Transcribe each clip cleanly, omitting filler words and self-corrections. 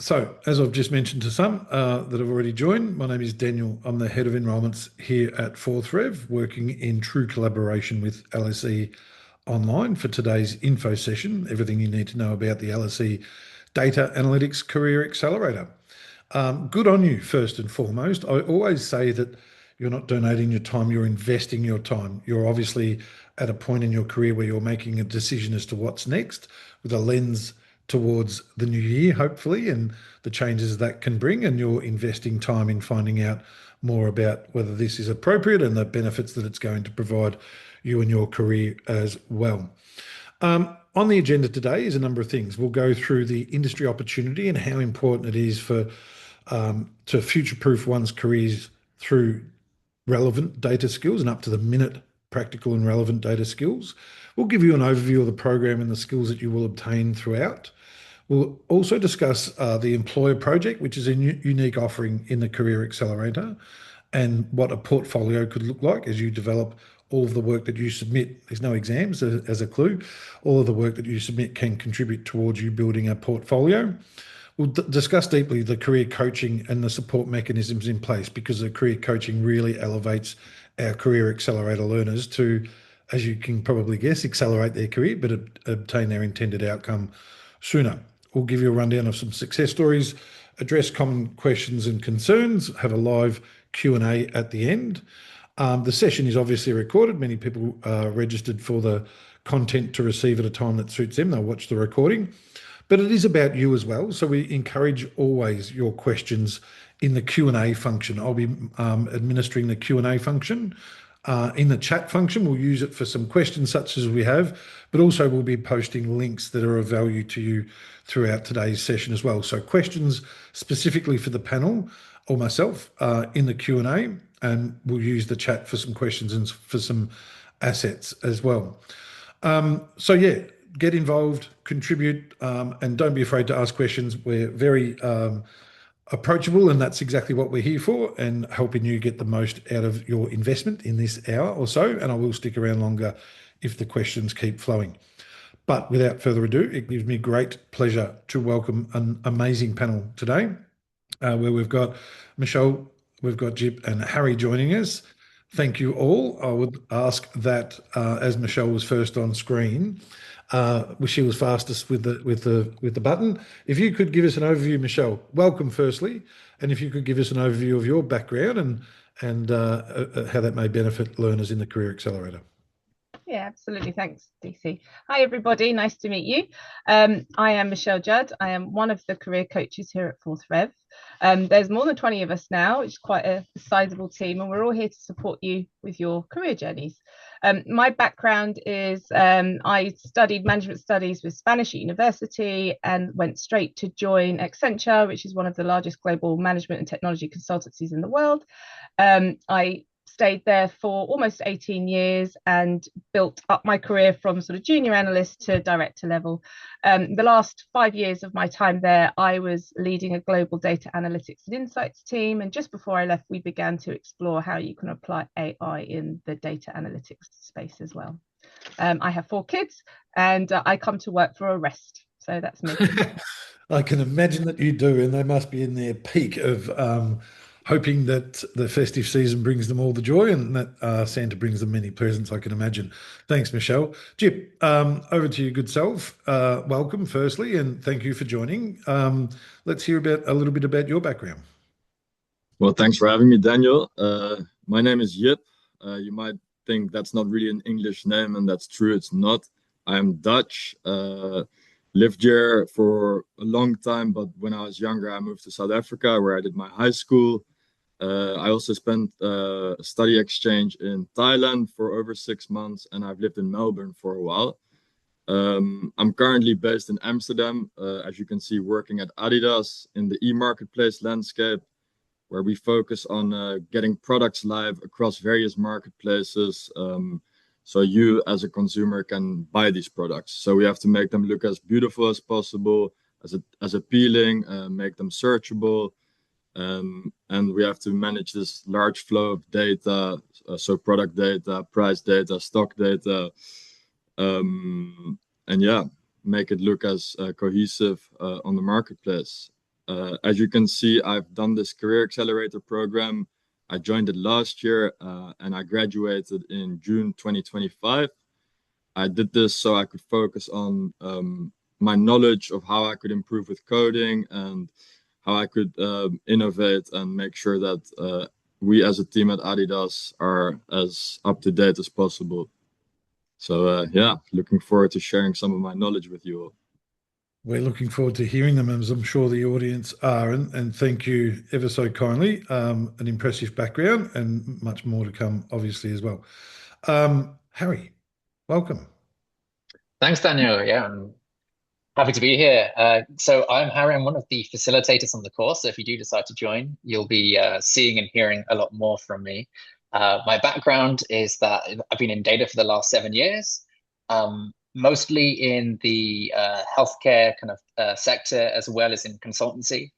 So, as I've just mentioned to some that have already joined, my name is Daniel. I'm the head of enrolments here at Fourth Rev, working in true collaboration with LSE Online for today's info session. Everything you need to know about the LSE Data Analytics Career Accelerator. Good on you, first and foremost. I always say that you're not donating your time, you're investing your time. You're obviously at a point in your career where you're making a decision as to what's next with a lens towards the new year, hopefully, and the changes that can bring. And you're investing time in finding out more about whether this is appropriate and the benefits that it's going to provide you and your career as well. On the agenda today is a number of things. We'll go through the industry opportunity and how important it is for to future-proof one's careers through relevant data skills and up to the minute practical and relevant data skills. We'll give you an overview of the program and the skills that you will obtain throughout. We'll also discuss the employer project, which is a unique offering in the Career Accelerator, and what a portfolio could look like as you develop all of the work that you submit. There's no exams as a clue. All of the work that you submit can contribute towards you building a portfolio. We'll discuss deeply the career coaching and the support mechanisms in place, because the career coaching really elevates our Career Accelerator learners to, as you can probably guess, accelerate their career, but obtain their intended outcome sooner. We'll give you a rundown of some success stories, address common questions and concerns, have a live Q&A at the end. The session is obviously recorded. Many people are registered for the content to receive at a time that suits them. They'll watch the recording. But it is about you as well. So we encourage always your questions in the Q&A function. I'll be administering the Q&A function. In the chat function, we'll use it for some questions such as we have, but also we'll be posting links that are of value to you throughout today's session as well. So questions specifically for the panel or myself in the Q&A, and we'll use the chat for some questions and for some assets as well. So yeah, get involved, contribute, and don't be afraid to ask questions. We're very approachable, and that's exactly what we're here for, and helping you get the most out of your investment in this hour or so. And I will stick around longer if the questions keep flowing. But without further ado, it gives me great pleasure to welcome an amazing panel today, where we've got Michelle, we've got Jip and Harry joining us. Thank you all. I would ask that as Michelle was first on screen, she was fastest with the button. If you could give us an overview, Michelle, welcome firstly, and if you could give us an overview of your background and how that may benefit learners in the Career Accelerator. Yeah, absolutely. Thanks, DC. Hi, everybody. Nice to meet you. I am Michelle Judd. I am one of the career coaches here at Fourth Rev. There's more than 20 of us now, which is quite a sizable team, and we're all here to support you with your career journeys. My background is I studied management studies with Spanish at university and went straight to join Accenture, which is one of the largest global management and technology consultancies in the world. I stayed there for almost 18 years and built up my career from sort of junior analyst to director level. The last 5 years of my time there, I was leading a global data analytics and insights team. And just before I left, we began to explore how you can apply AI in the data analytics space as well. I have 4 kids and I come to work for a rest. So that's me. I can imagine that you do, and they must be in their peak of hoping that the festive season brings them all the joy, and that Santa brings them many presents, I can imagine. Thanks, Michelle. Jip, over to you, good self. Welcome, firstly, and thank you for joining. Let's hear a little bit about your background. Well, thanks for having me, Daniel. My name is Jip. You might think that's not really an English name, and that's true, it's not. I'm Dutch. Lived here for a long time, but when I was younger, I moved to South Africa, where I did my high school. I also spent a study exchange in Thailand for over 6 months, and I've lived in Melbourne for a while. I'm currently based in Amsterdam, as you can see, working at Adidas in the e-marketplace landscape, where we focus on getting products live across various marketplaces, so you as a consumer can buy these products. So we have to make them look as beautiful as possible, as appealing, make them searchable. And we have to manage this large flow of data, so product data, price data, stock data, and yeah, make it look as cohesive on the marketplace. As you can see, I've done this Career Accelerator program. I joined it last year and I graduated in June 2025. I did this so I could focus on my knowledge of how I could improve with coding and how I could innovate and make sure that we as a team at Adidas are as up to date as possible. So yeah, looking forward to sharing some of my knowledge with you all. We're looking forward to hearing them, as I'm sure the audience are. And thank you ever so kindly. An impressive background and much more to come, obviously, as well. Harry, welcome. Thanks, Daniel. Yeah, I'm happy to be here. So I'm Harry. I'm one of the facilitators on the course. So if you do decide to join, you'll be seeing and hearing a lot more from me. My background is that I've been in data for the last 7 years, mostly in the healthcare kind of sector as well as in consultancy.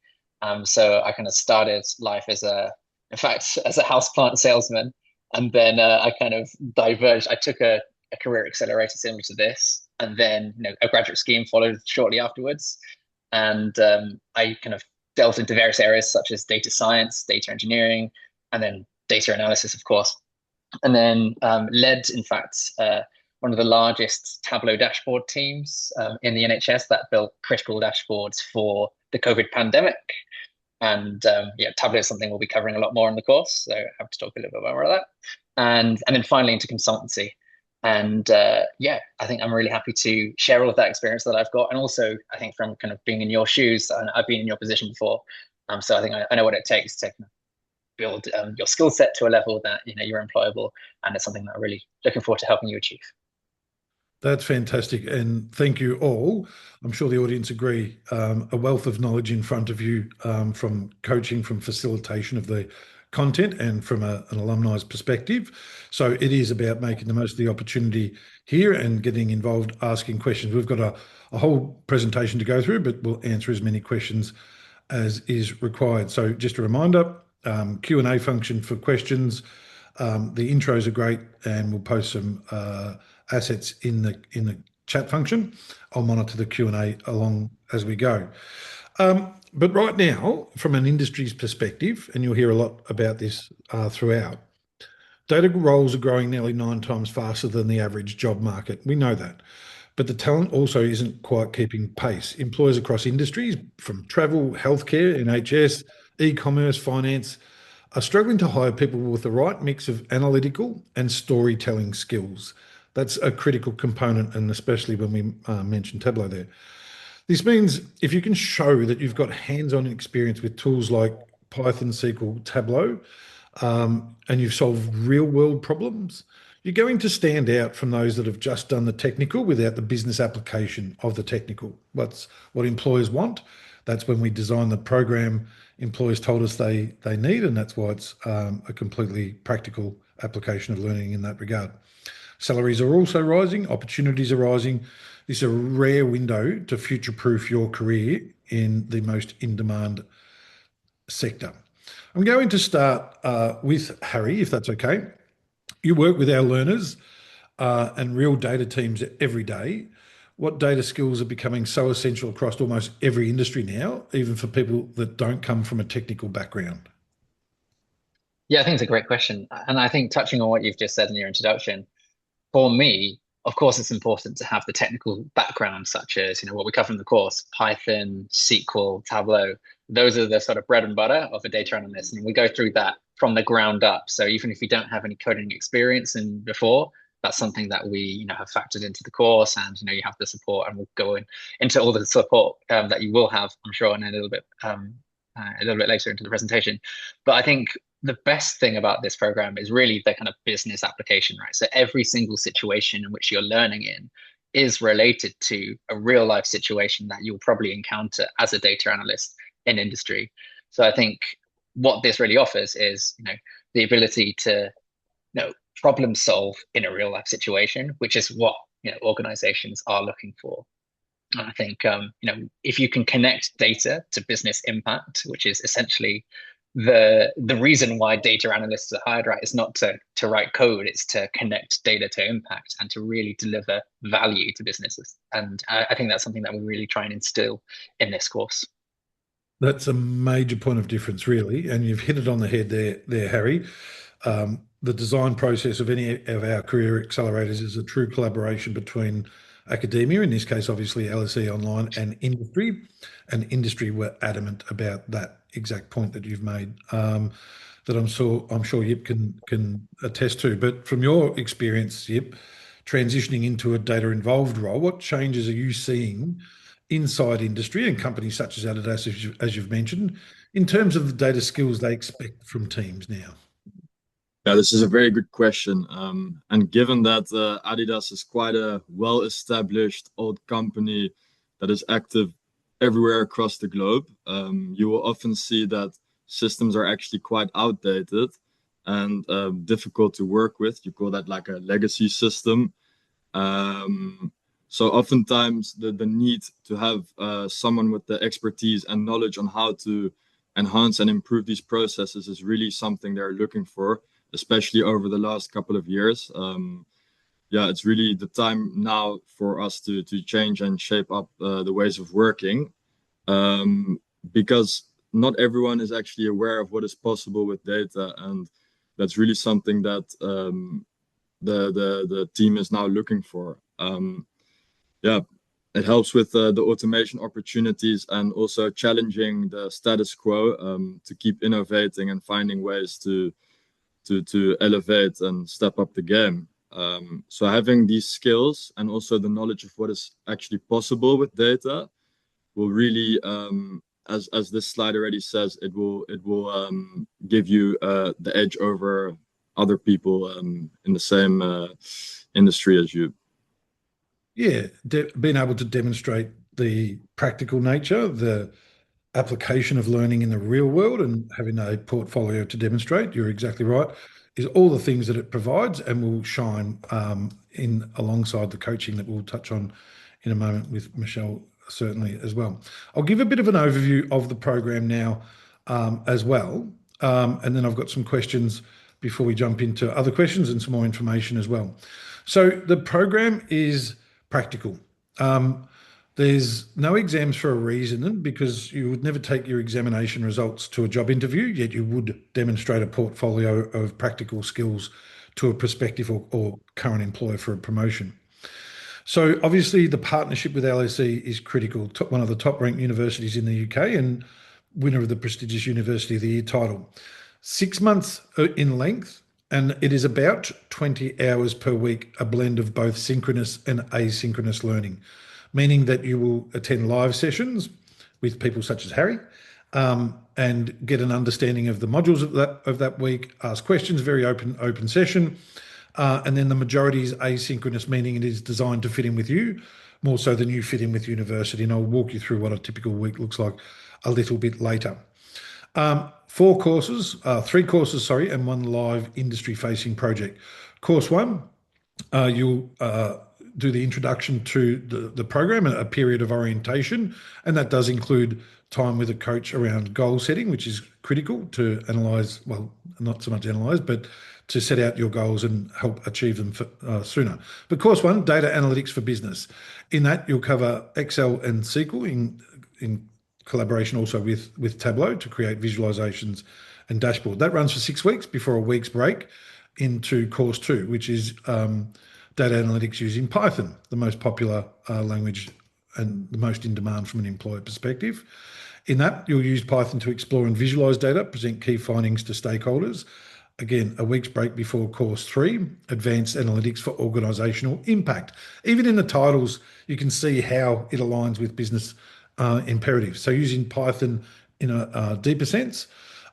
So I kind of started life as in fact, as a houseplant salesman, and then I kind of diverged. I took a career accelerator similar to this, and then a graduate scheme followed shortly afterwards. And I kind of delved into various areas such as data science, data engineering, and then data analysis, of course. And then led, in fact, one of the largest Tableau dashboard teams in the NHS that built critical dashboards for the COVID pandemic. And yeah, Tableau is something we'll be covering a lot more in the course, so I have to talk a little bit more about that. And then finally into consultancy. And yeah, I think I'm really happy to share all of that experience that I've got. And also, I think from kind of being in your shoes, I've been in your position before. So I think I know what it takes to kind of build your skill set to a level that you're employable. And it's something that I'm really looking forward to helping you achieve. That's fantastic. And thank you all. I'm sure the audience agree. A wealth of knowledge in front of you from coaching, from facilitation of the content and from an alumni's perspective. So it is about making the most of the opportunity here and getting involved, asking questions. We've got a whole presentation to go through, but we'll answer as many questions as is required. So just a reminder, Q&A function for questions. The intros are great, and we'll post some assets in the chat function. I'll monitor the Q&A along as we go. But right now, from an industry's perspective, and you'll hear a lot about this throughout, data roles are growing nearly 9 times faster than the average job market. We know that. But the talent also isn't quite keeping pace. Employers across industries, from travel, healthcare, NHS, e-commerce, finance, are struggling to hire people with the right mix of analytical and storytelling skills. That's a critical component, and especially when we mention Tableau there. This means if you can show that you've got hands-on experience with tools like Python, SQL, Tableau, and you've solved real-world problems, you're going to stand out from those that have just done the technical without the business application of the technical. That's what employers want. That's when we designed the program employers told us they need, and that's why it's a completely practical application of learning in that regard. Salaries are also rising, opportunities are rising. This is a rare window to future-proof your career in the most in-demand sector. I'm going to start with Harry, if that's okay. You work with our learners and real data teams every day. What data skills are becoming so essential across almost every industry now, even for people that don't come from a technical background? Yeah, I think it's a great question. And I think touching on what you've just said in your introduction, for me, of course, it's important to have the technical background, such as what we cover in the course: Python, SQL, Tableau. Those are the sort of bread and butter of a data analyst, and we go through that from the ground up. So even if you don't have any coding experience before, that's something that we have factored into the course, and you have the support, and we'll go into all the support that you will have, I'm sure, in a little bit later into the presentation. But I think the best thing about this program is really the kind of business application, right? So every single situation in which you're learning in is related to a real life situation that you'll probably encounter as a data analyst in industry. So I think what this really offers is, the ability to, problem solve in a real life situation, which is what, organizations are looking for. And I think, if you can connect data to business impact, which is essentially the reason why data analysts are hired, right, is not to write code, it's to connect data to impact and to really deliver value to businesses. And I think that's something that we really try and instill in this course. That's a major point of difference, really, and you've hit it on the head there, Harry. The design process of any of our career accelerators is a true collaboration between academia, in this case, obviously LSE Online, and industry. And industry were adamant about that exact point that you've made, that I'm sure Yip can attest to. But from your experience, Yip, transitioning into a data involved role, what changes are you seeing inside industry and companies such as Adidas, as you've mentioned, in terms of the data skills they expect from teams now? Yeah, this is a very good question. And given that Adidas is quite a well-established old company that is active everywhere across the globe, you will often see that systems are actually quite outdated and difficult to work with. You call that like a legacy system. So oftentimes the need to have someone with the expertise and knowledge on how to enhance and improve these processes is really something they're looking for, especially over the last couple of years. Yeah, it's really the time now for us to change and shape up the ways of working, because not everyone is actually aware of what is possible with data, and that's really something that the team is now looking for. Yeah, it helps with the automation opportunities and also challenging the status quo, to keep innovating and finding ways to elevate and step up the game. So having these skills and also the knowledge of what is actually possible with data will really, as this slide already says, it will give you the edge over other people in the same industry as you. Yeah, being able to demonstrate the practical nature, the application of learning in the real world, and having a portfolio to demonstrate, you're exactly right, is all the things that it provides and will shine in alongside the coaching that we'll touch on in a moment with Michelle, certainly as well. I'll give a bit of an overview of the program now as well, and then I've got some questions before we jump into other questions and some more information as well. So the program is practical. There's no exams for a reason, because you would never take your examination results to a job interview, yet you would demonstrate a portfolio of practical skills to a prospective or current employer for a promotion. So obviously the partnership with LSE is critical. One of the top ranked universities in the UK and winner of the prestigious University of the Year title. 6 months in length, and it is about 20 hours per week, a blend of both synchronous and asynchronous learning, meaning that you will attend live sessions with people such as Harry, and get an understanding of the modules of that week, ask questions, very open session. And then the majority is asynchronous, meaning it is designed to fit in with you more so than you fit in with university. And I'll walk you through what a typical week looks like a little bit later. 3 courses, and 1 live industry-facing project. Course 1, you'll do the introduction to the program, a period of orientation, and that does include time with a coach around goal setting, which is critical to analyse, well, not so much analyse, but to set out your goals and help achieve them sooner. But course 1, data analytics for business. In that, you'll cover Excel and SQL in collaboration also with Tableau to create visualizations and dashboard. That runs for 6 weeks before a week's break into course 2, which is data analytics using Python, the most popular language and the most in demand from an employer perspective. In that, you'll use Python to explore and visualize data, present key findings to stakeholders. Again, a week's break before course 3, advanced analytics for organizational impact. Even in the titles, you can see how it aligns with business imperatives. So using Python in a deeper sense,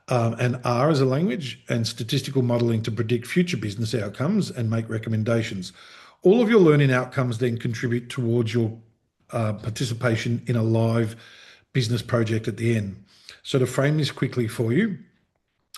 and R as a language, and statistical modeling to predict future business outcomes and make recommendations. All of your learning outcomes then contribute towards your participation in a live business project at the end. So to frame this quickly for you,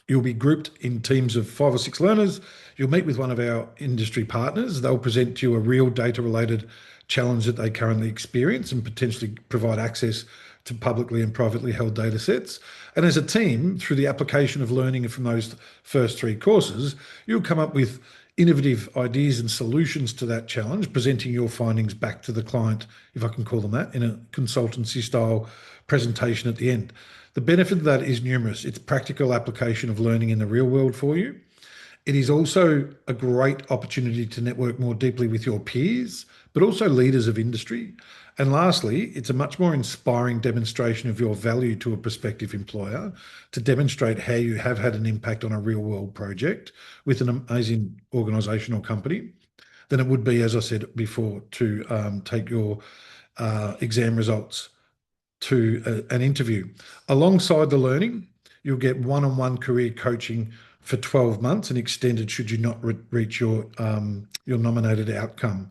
you'll be grouped in teams of 5 or 6 learners. You'll meet with one of our industry partners. They'll present to you a real data-related challenge that they currently experience and potentially provide access to publicly and privately held data sets. And as a team, through the application of learning from those first 3 courses, you'll come up with innovative ideas and solutions to that challenge, presenting your findings back to the client, if I can call them that, in a consultancy style presentation at the end. The benefit of that is numerous. It's practical application of learning in the real world for you. It is also a great opportunity to network more deeply with your peers, but also leaders of industry. And lastly, it's a much more inspiring demonstration of your value to a prospective employer to demonstrate how you have had an impact on a real world project with an amazing organisation or company than it would be, as I said before, to take your exam results to an interview. Alongside the learning, you'll get one-on-one career coaching for 12 months and extended should you not reach your nominated outcome.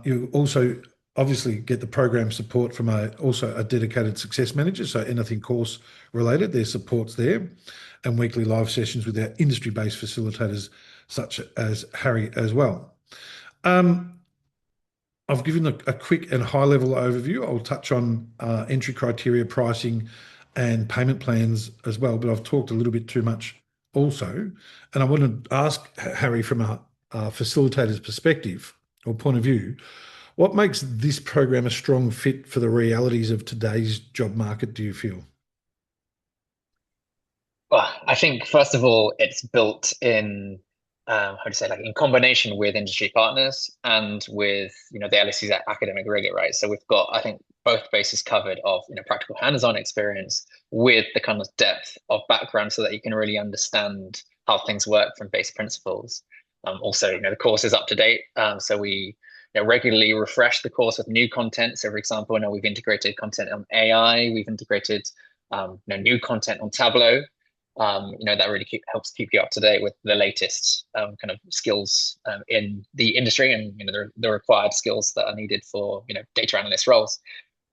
You also obviously get the program support from also a dedicated success manager, so anything course related, there's supports there, and weekly live sessions with our industry-based facilitators such as Harry as well. I've given a quick and high-level overview. I'll touch on entry criteria, pricing, and payment plans as well, but I've talked a little bit too much also. And I want to ask Harry, from a facilitator's perspective or point of view, what makes this program a strong fit for the realities of today's job market, do you feel? Well, I think first of all, it's built in, how to say, like in combination with industry partners and with, the LSE's academic rigor, right? So we've got, I think, both bases covered of, practical hands-on experience with the kind of depth of background so that you can really understand how things work from base principles. Also, the course is up to date. So we regularly refresh the course with new content. So for example, we've integrated content on AI, we've integrated new content on Tableau. That really helps keep you up to date with the latest kind of skills in the industry and the required skills that are needed for data analyst roles.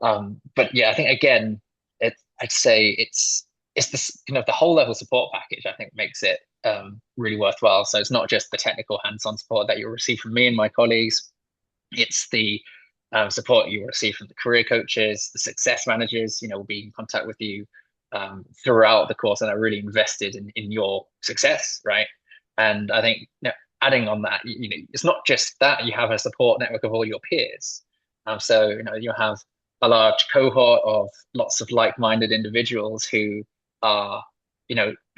But yeah, I think again, I'd say it's this kind of the whole level support package. I think makes it really worthwhile. So it's not just the technical hands-on support that you'll receive from me and my colleagues. It's the support you will receive from the career coaches, the success managers. Will be in contact with you throughout the course and are really invested in your success, right? And I think adding on that, it's not just that you have a support network of all your peers. So you have a large cohort of lots of like-minded individuals who are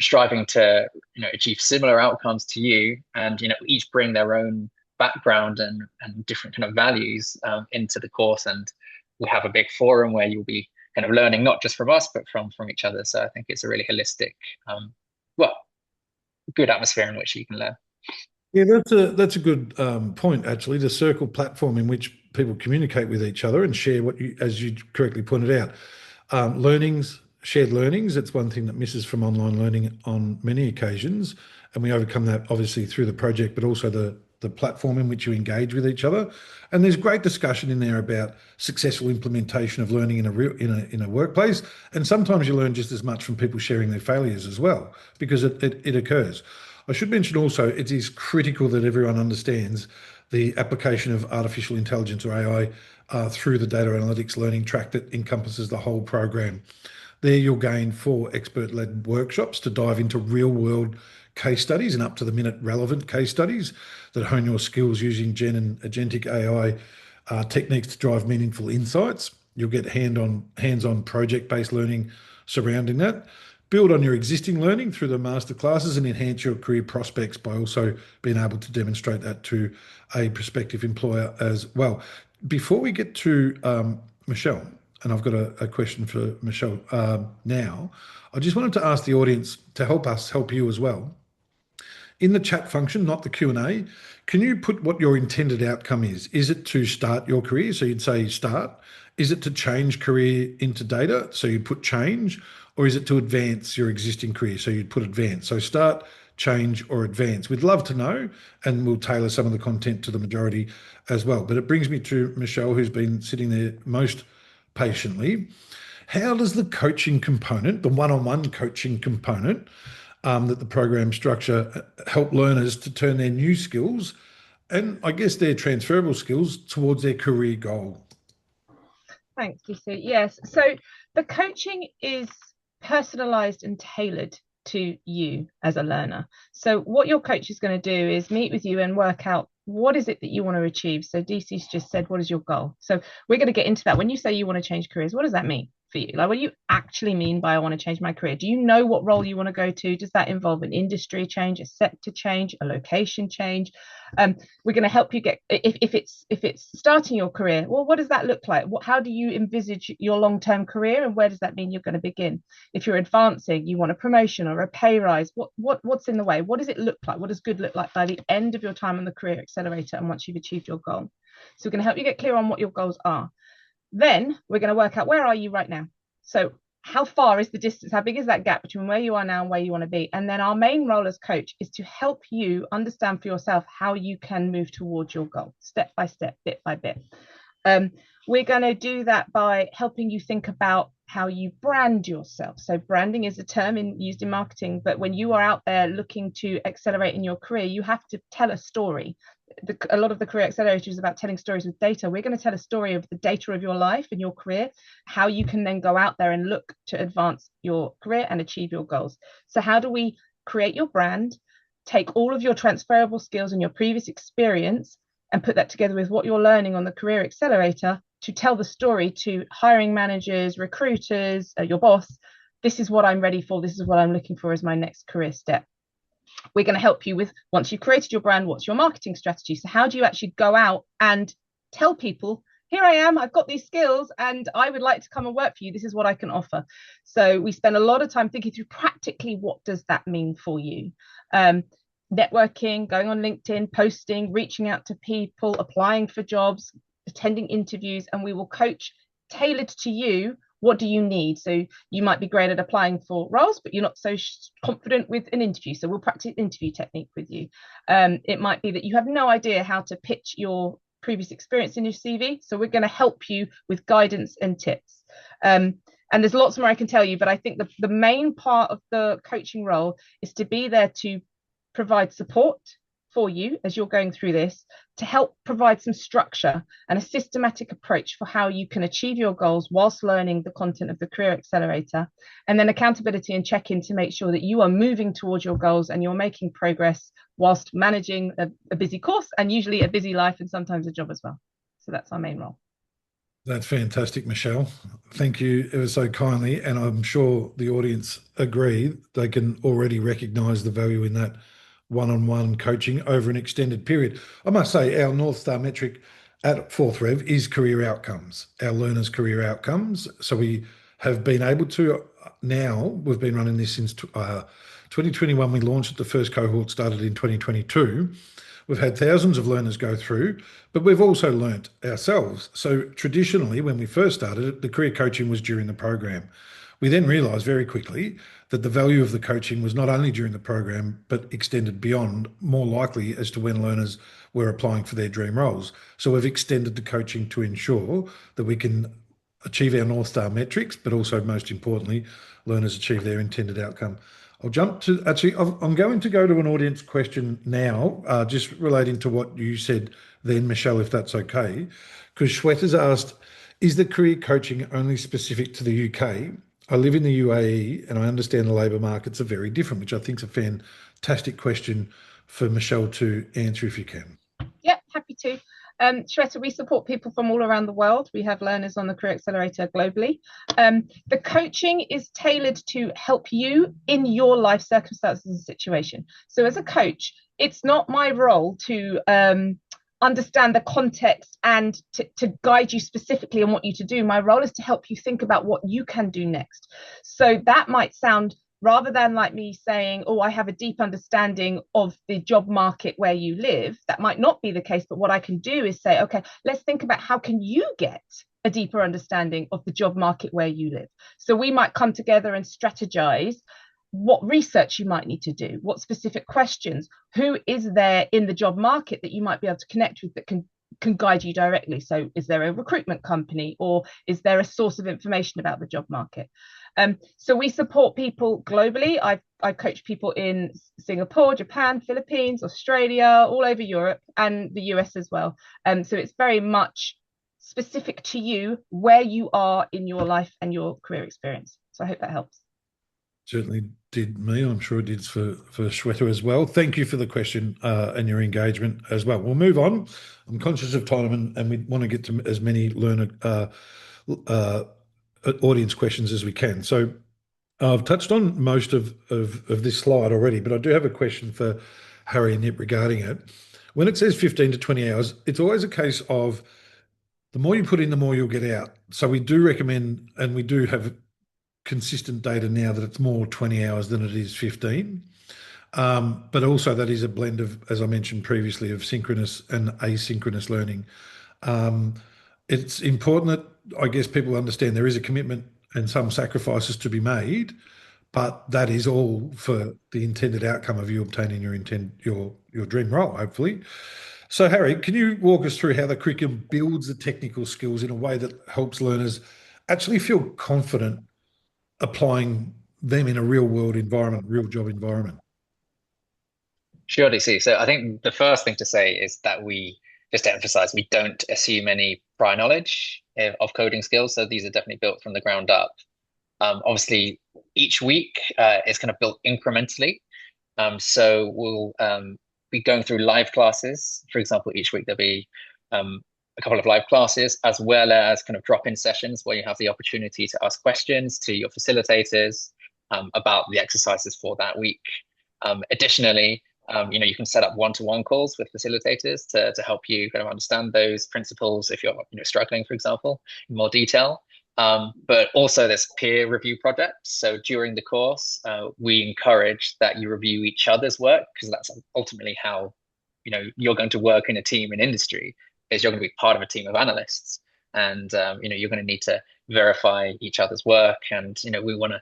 striving to achieve similar outcomes to you, and each bring their own background and different kind of values into the course. And we have a big forum where you'll be kind of learning not just from us but from each other. So I think it's a really holistic, good atmosphere in which you can learn. Yeah, that's a good point, actually. The circle platform in which people communicate with each other and share what you, as you correctly pointed out, shared learnings. It's one thing that misses from online learning on many occasions, and we overcome that obviously through the project, but also the platform in which you engage with each other. And there's great discussion in there about successful implementation of learning in a workplace. And sometimes you learn just as much from people sharing their failures as well, because it occurs. I should mention also, it is critical that everyone understands the application of artificial intelligence or AI through the data analytics learning track that encompasses the whole program. There you'll gain 4 expert-led workshops to dive into real-world case studies and up-to-the-minute relevant case studies that hone your skills using Gen and agentic AI techniques to drive meaningful insights. You'll get hands-on project-based learning surrounding that. Build on your existing learning through the masterclasses and enhance your career prospects by also being able to demonstrate that to a prospective employer as well. Before we get to Michelle, and I've got a question for Michelle now, I just wanted to ask the audience to help you as well. In the chat function, not the Q&A, can you put what your intended outcome is? Is it to start your career? So you'd say start. Is it to change career into data? So you put change. Or is it to advance your existing career? So you'd put advance. So start, change, or advance. We'd love to know, and we'll tailor some of the content to the majority as well. But it brings me to Michelle, who's been sitting there most patiently. How does the coaching component, the one-on-one coaching component that the program structure help learners to turn their new skills and I guess their transferable skills towards their career goal? Thanks, DC. Yes, so the coaching is personalized and tailored to you as a learner. So what your coach is going to do is meet with you and work out what is it that you want to achieve. So DC's just said, what is your goal? So we're going to get into that. When you say you want to change careers, what does that mean for you? Like, what do you actually mean by I want to change my career? Do you know what role you want to go to? Does that involve an industry change, a sector change, a location change? We're going to help you get, if it's starting your career, well, what does that look like? How do you envisage your long-term career, and where does that mean you're going to begin? If you're advancing, you want a promotion or a pay rise, what's in the way? What does it look like? What does good look like by the end of your time on the Career Accelerator and once you've achieved your goal? So we're going to help you get clear on what your goals are. Then we're going to work out, where are you right now? So how far is the distance? How big is that gap between where you are now and where you want to be? And then our main role as coach is to help you understand for yourself how you can move towards your goal, step by step, bit by bit. We're going to do that by helping you think about how you brand yourself. So branding is a term used in marketing, but when you are out there looking to accelerate in your career, you have to tell a story. A lot of the Career Accelerator is about telling stories with data. We're going to tell a story of the data of your life and your career, how you can then go out there and look to advance your career and achieve your goals. So how do we create your brand, take all of your transferable skills and your previous experience and put that together with what you're learning on the Career Accelerator to tell the story to hiring managers, recruiters, your boss? This is what I'm ready for. This is what I'm looking for as my next career step. We're going to help you with, once you've created your brand, what's your marketing strategy? So how do you actually go out and tell people, here I am, I've got these skills and I would like to come and work for you. This is what I can offer. So we spend a lot of time thinking through practically, what does that mean for you? Networking, going on LinkedIn, posting, reaching out to people, applying for jobs, attending interviews, and we will coach tailored to you. What do you need? So you might be great at applying for roles, but you're not so confident with an interview. So we'll practice interview technique with you. It might be that you have no idea how to pitch your previous experience in your CV. So we're going to help you with guidance and tips. And there's lots more I can tell you, but I think the main part of the coaching role is to be there to provide support for you as you're going through this, to help provide some structure and a systematic approach for how you can achieve your goals whilst learning the content of the Career Accelerator, and then accountability and check-in to make sure that you are moving towards your goals and you're making progress whilst managing a busy course and usually a busy life and sometimes a job as well. So that's our main role. That's fantastic, Michelle. Thank you ever so kindly. And I'm sure the audience agree. They can already recognise the value in that one-on-one coaching over an extended period. I must say our North Star metric at Fourth Rev is career outcomes, our learners' career outcomes. So we have been able to, now we've been running this since 2021. We launched it. The first cohort started in 2022. We've had thousands of learners go through, but we've also learnt ourselves. So traditionally, when we first started it, the career coaching was during the program. We then realised very quickly that the value of the coaching was not only during the program, but extended beyond, more likely as to when learners were applying for their dream roles. So we've extended the coaching to ensure that we can achieve our North Star metrics, but also most importantly, learners achieve their intended outcome. I'll jump to, actually, I'm going to go to an audience question now, just relating to what you said then, Michelle, if that's okay. Because Shweta's asked, is the career coaching only specific to the UK? I live in the UAE and I understand the labour markets are very different, which I think is a fantastic question for Michelle to answer if you can. Yeah, happy to. Shweta, we support people from all around the world. We have learners on the Career Accelerator globally. The coaching is tailored to help you in your life circumstances and situation. So as a coach, it's not my role to understand the context and to guide you specifically on what you to do. My role is to help you think about what you can do next. So that might sound, rather than like me saying, oh, I have a deep understanding of the job market where you live, that might not be the case. But what I can do is say, okay, let's think about how can you get a deeper understanding of the job market where you live. So we might come together and strategize what research you might need to do, what specific questions, who is there in the job market that you might be able to connect with that can guide you directly. So is there a recruitment company, or is there a source of information about the job market? So we support people globally. I've coached people in Singapore, Japan, Philippines, Australia, all over Europe and the US as well. So it's very much specific to you, where you are in your life and your career experience. So I hope that helps. Certainly did me. I'm sure it did for Shweta as well. Thank you for the question and your engagement as well. We'll move on. I'm conscious of time and we want to get to as many learner uh, audience questions as we can. So I've touched on most of this slide already, but I do have a question for Harry and Nip regarding it. When it says 15 to 20 hours, it's always a case of the more you put in, the more you'll get out. So we do recommend, and we do have consistent data now that it's more 20 hours than it is 15. But also that is a blend of, as I mentioned previously, of synchronous and asynchronous learning. It's important that I guess people understand there is a commitment and some sacrifices to be made, but that is all for the intended outcome of you obtaining your dream role, hopefully. So, Harry, can you walk us through how the curriculum builds the technical skills in a way that helps learners actually feel confident applying them in a real world environment, real job environment? Sure, DC. So I think the first thing to say is that just to emphasize, we don't assume any prior knowledge of coding skills. So these are definitely built from the ground up. Obviously, each week is kind of built incrementally. So we'll be going through live classes. For example, each week there'll be a couple of live classes, as well as kind of drop-in sessions where you have the opportunity to ask questions to your facilitators about the exercises for that week. Additionally, you can set up one-to-one calls with facilitators to help you kind of understand those principles if you're struggling, for example, in more detail. But also there's peer review projects. So during the course, we encourage that you review each other's work, because that's ultimately how you're going to work in a team in industry, is you're going to be part of a team of analysts. And you're going to need to verify each other's work. And we want to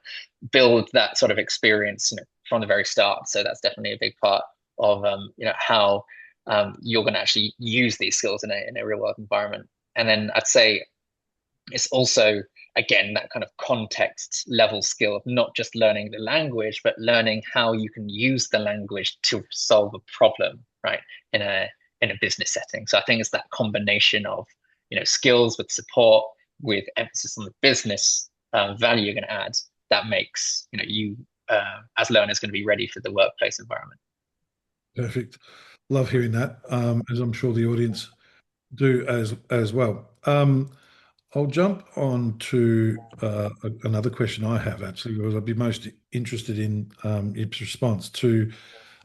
build that sort of experience from the very start. So that's definitely a big part of how you're going to actually use these skills in a real world environment. And then I'd say it's also, again, that kind of context level skill of not just learning the language, but learning how you can use the language to solve a problem, right, in a business setting. So I think it's that combination of skills with support, with emphasis on the business value you're going to add, that makes you as learners going to be ready for the workplace environment. Perfect. Love hearing that, as I'm sure the audience do as well. I'll jump on to another question I have actually, because I'd be most interested in Ip's response to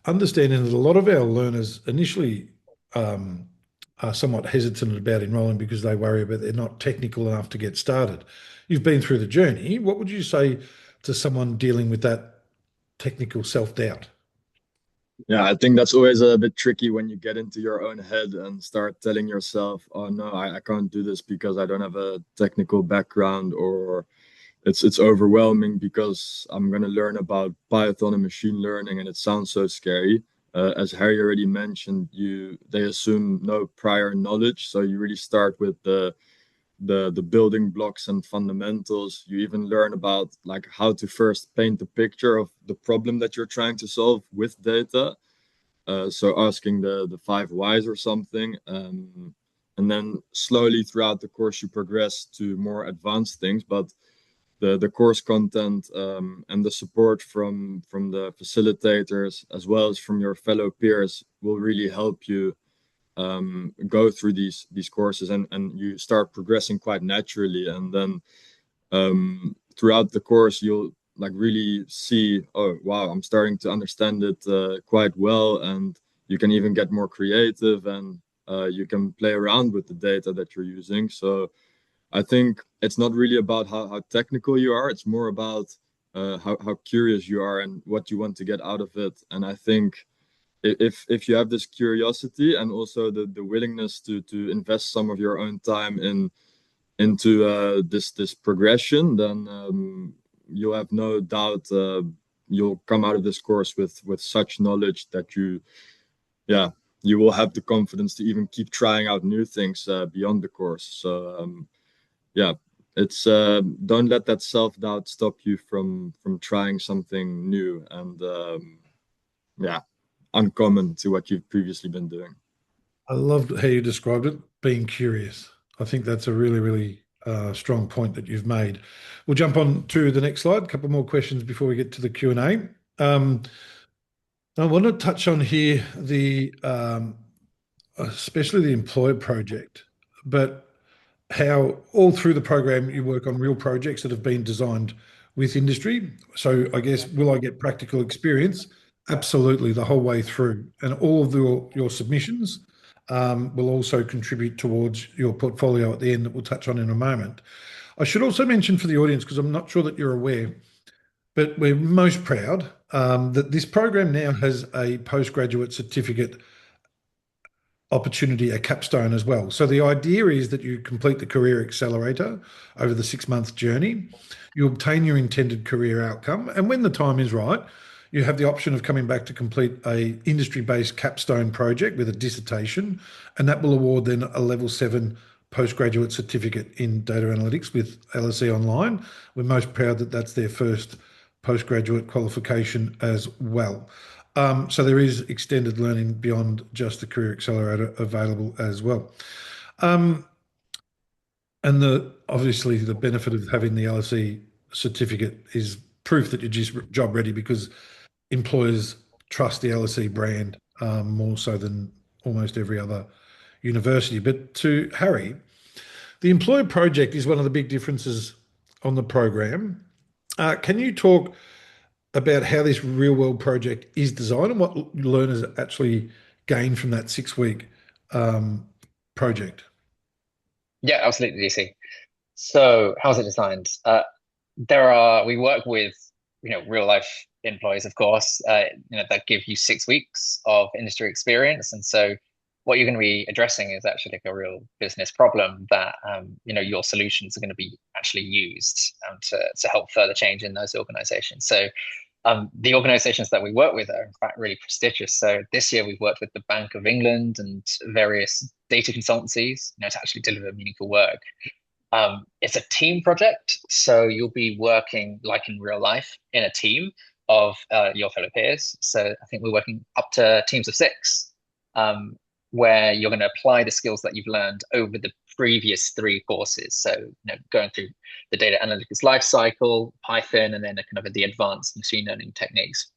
understanding that a lot of our learners initially are somewhat hesitant about enrolling because they worry about they're not technical enough to get started. You've been through the journey. What would you say to someone dealing with that technical self-doubt? Yeah, I think that's always a bit tricky when you get into your own head and start telling yourself, oh no, I can't do this because I don't have a technical background, or it's overwhelming because I'm going to learn about Python and machine learning and it sounds so scary. As Harry already mentioned, they assume no prior knowledge, so you really start with the building blocks and fundamentals. You even learn about like how to first paint the picture of the problem that you're trying to solve with data. So asking the 5 whys or something. And then slowly throughout the course, you progress to more advanced things. But the course content and the support from the facilitators, as well as from your fellow peers, will really help you go through these courses, and you start progressing quite naturally. And then throughout the course, you'll like really see, oh wow, I'm starting to understand it quite well, and you can even get more creative, and you can play around with the data that you're using. So I think it's not really about how technical you are, it's more about how curious you are and what you want to get out of it. And I think if you have this curiosity and also the willingness to invest some of your own time into this progression, then you'll have no doubt you'll come out of this course with such knowledge that you will have the confidence to even keep trying out new things beyond the course. So it's don't let that self-doubt stop you from trying something new and uncommon to what you've previously been doing. I loved how you described it, being curious. I think that's a really, really strong point that you've made. We'll jump on to the next slide. A couple more questions before we get to the Q&A. I want to touch on here especially the employer project, but how all through the program you work on real projects that have been designed with industry. So I guess, will I get practical experience? Absolutely, the whole way through. And all of your submissions will also contribute towards your portfolio at the end that we'll touch on in a moment. I should also mention for the audience, because I'm not sure that you're aware, but we're most proud that this program now has a postgraduate certificate opportunity, a capstone as well. So the idea is that you complete the Career Accelerator over the 6-month journey, you obtain your intended career outcome, and when the time is right, you have the option of coming back to complete a industry-based capstone project with a dissertation, and that will award then a level 7 postgraduate certificate in data analytics with LSE Online. We're most proud that that's their first postgraduate qualification as well. So there is extended learning beyond just the Career Accelerator available as well. And obviously the benefit of having the LSE certificate is proof that you're just job ready, because employers trust the LSE brand more so than almost every other university. But to Harry, the employer project is one of the big differences on the program. Can you talk about how this real world project is designed and what learners actually gain from that 6-week project? Yeah, absolutely, DC. So how's it designed? We work with, real life employees, of course, that give you 6 weeks of industry experience. And so what you're going to be addressing is actually like a real business problem that, your solutions are going to be actually used to help further change in those organizations. So the organizations that we work with are in fact really prestigious. So this year we've worked with the Bank of England and various data consultancies, to actually deliver meaningful work. It's a team project, so you'll be working like in real life in a team of your fellow peers. So I think we're working up to teams of 6, where you're going to apply the skills that you've learned over the previous 3 courses. So, going through the data analytics lifecycle, Python, and then kind of the advanced machine learning techniques.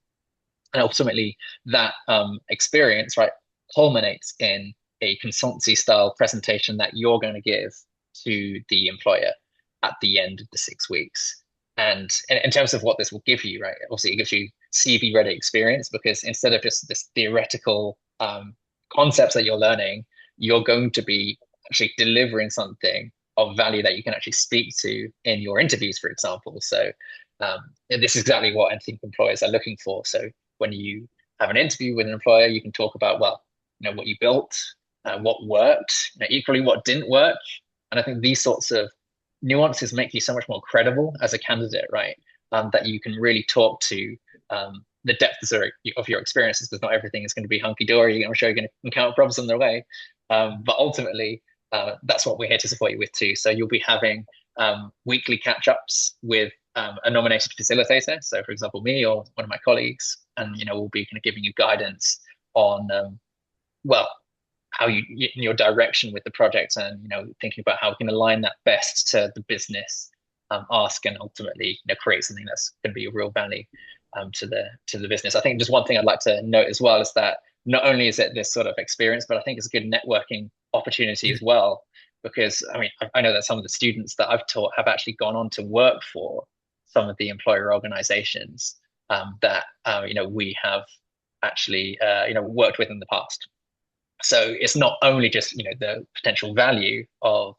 And ultimately, that experience, right, culminates in a consultancy style presentation that you're going to give to the employer at the end of the 6 weeks. And in terms of what this will give you, right, obviously it gives you CV ready experience, because instead of just this theoretical concepts that you're learning, you're going to be actually delivering something of value that you can actually speak to in your interviews, for example. So this is exactly what I think employers are looking for. So when you have an interview with an employer, you can talk about, well, what you built, what worked, equally what didn't work. And I think these sorts of nuances make you so much more credible as a candidate, right? That you can really talk to the depths of your experiences, because not everything is going to be hunky-dory. I'm sure you're going to encounter problems on the way. But ultimately, that's what we're here to support you with too. So you'll be having weekly catch-ups with a nominated facilitator. So for example, me or one of my colleagues, and we'll be kind of giving you guidance on, how your direction with the project, and thinking about how we can align that best to the business ask, and ultimately create something that's going to be a real value to the business. I think just one thing I'd like to note as well is that not only is it this sort of experience, but I think it's a good networking opportunity as well, because I know that some of the students that I've taught have actually gone on to work for some of the employer organizations that we have actually worked with in the past. So it's not only just the potential value of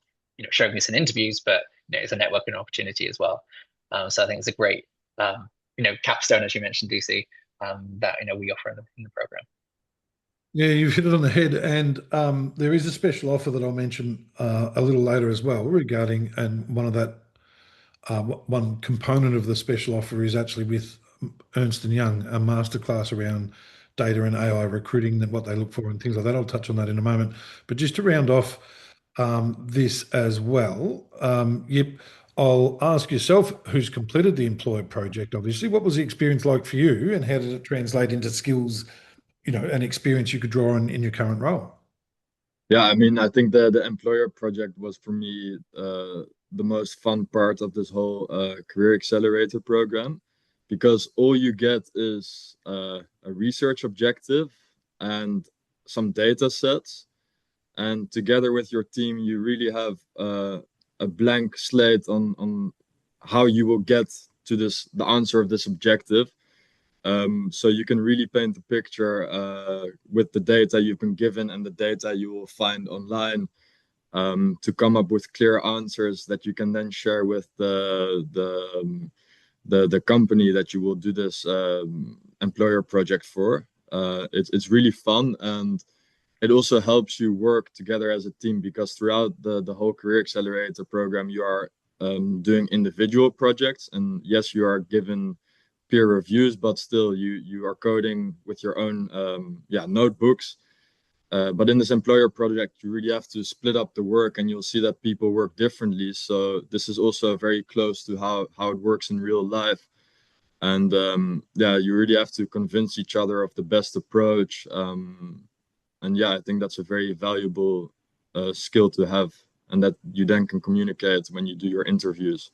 showing this in interviews, but it's a networking opportunity as well. So I think it's a great capstone, as you mentioned, DC, that we offer in the program. Yeah, you've hit it on the head, and there is a special offer that I'll mention a little later as well regarding, and one component of the special offer is actually with Ernst & Young, a masterclass around data and AI recruiting, what they look for and things like that. I'll touch on that in a moment. But just to round off this as well, I'll ask yourself, who's completed the employer project, obviously, what was the experience like for you, and how did it translate into skills, an experience you could draw on in your current role? Yeah, I think the employer project was for me the most fun part of this whole Career Accelerator program, because all you get is a research objective and some data sets. And together with your team, you really have a blank slate on how you will get to the answer of this objective. So you can really paint a picture with the data you've been given and the data you will find online, to come up with clear answers that you can then share with the company that you will do this employer project for. It's really fun, and it also helps you work together as a team, because throughout the whole Career Accelerator program, you are doing individual projects, and yes, you are given peer reviews, but still you are coding with your own notebooks. But in this employer project, you really have to split up the work, and you'll see that people work differently. So this is also very close to how it works in real life. And you really have to convince each other of the best approach. And yeah, I think that's a very valuable skill to have, and that you then can communicate when you do your interviews.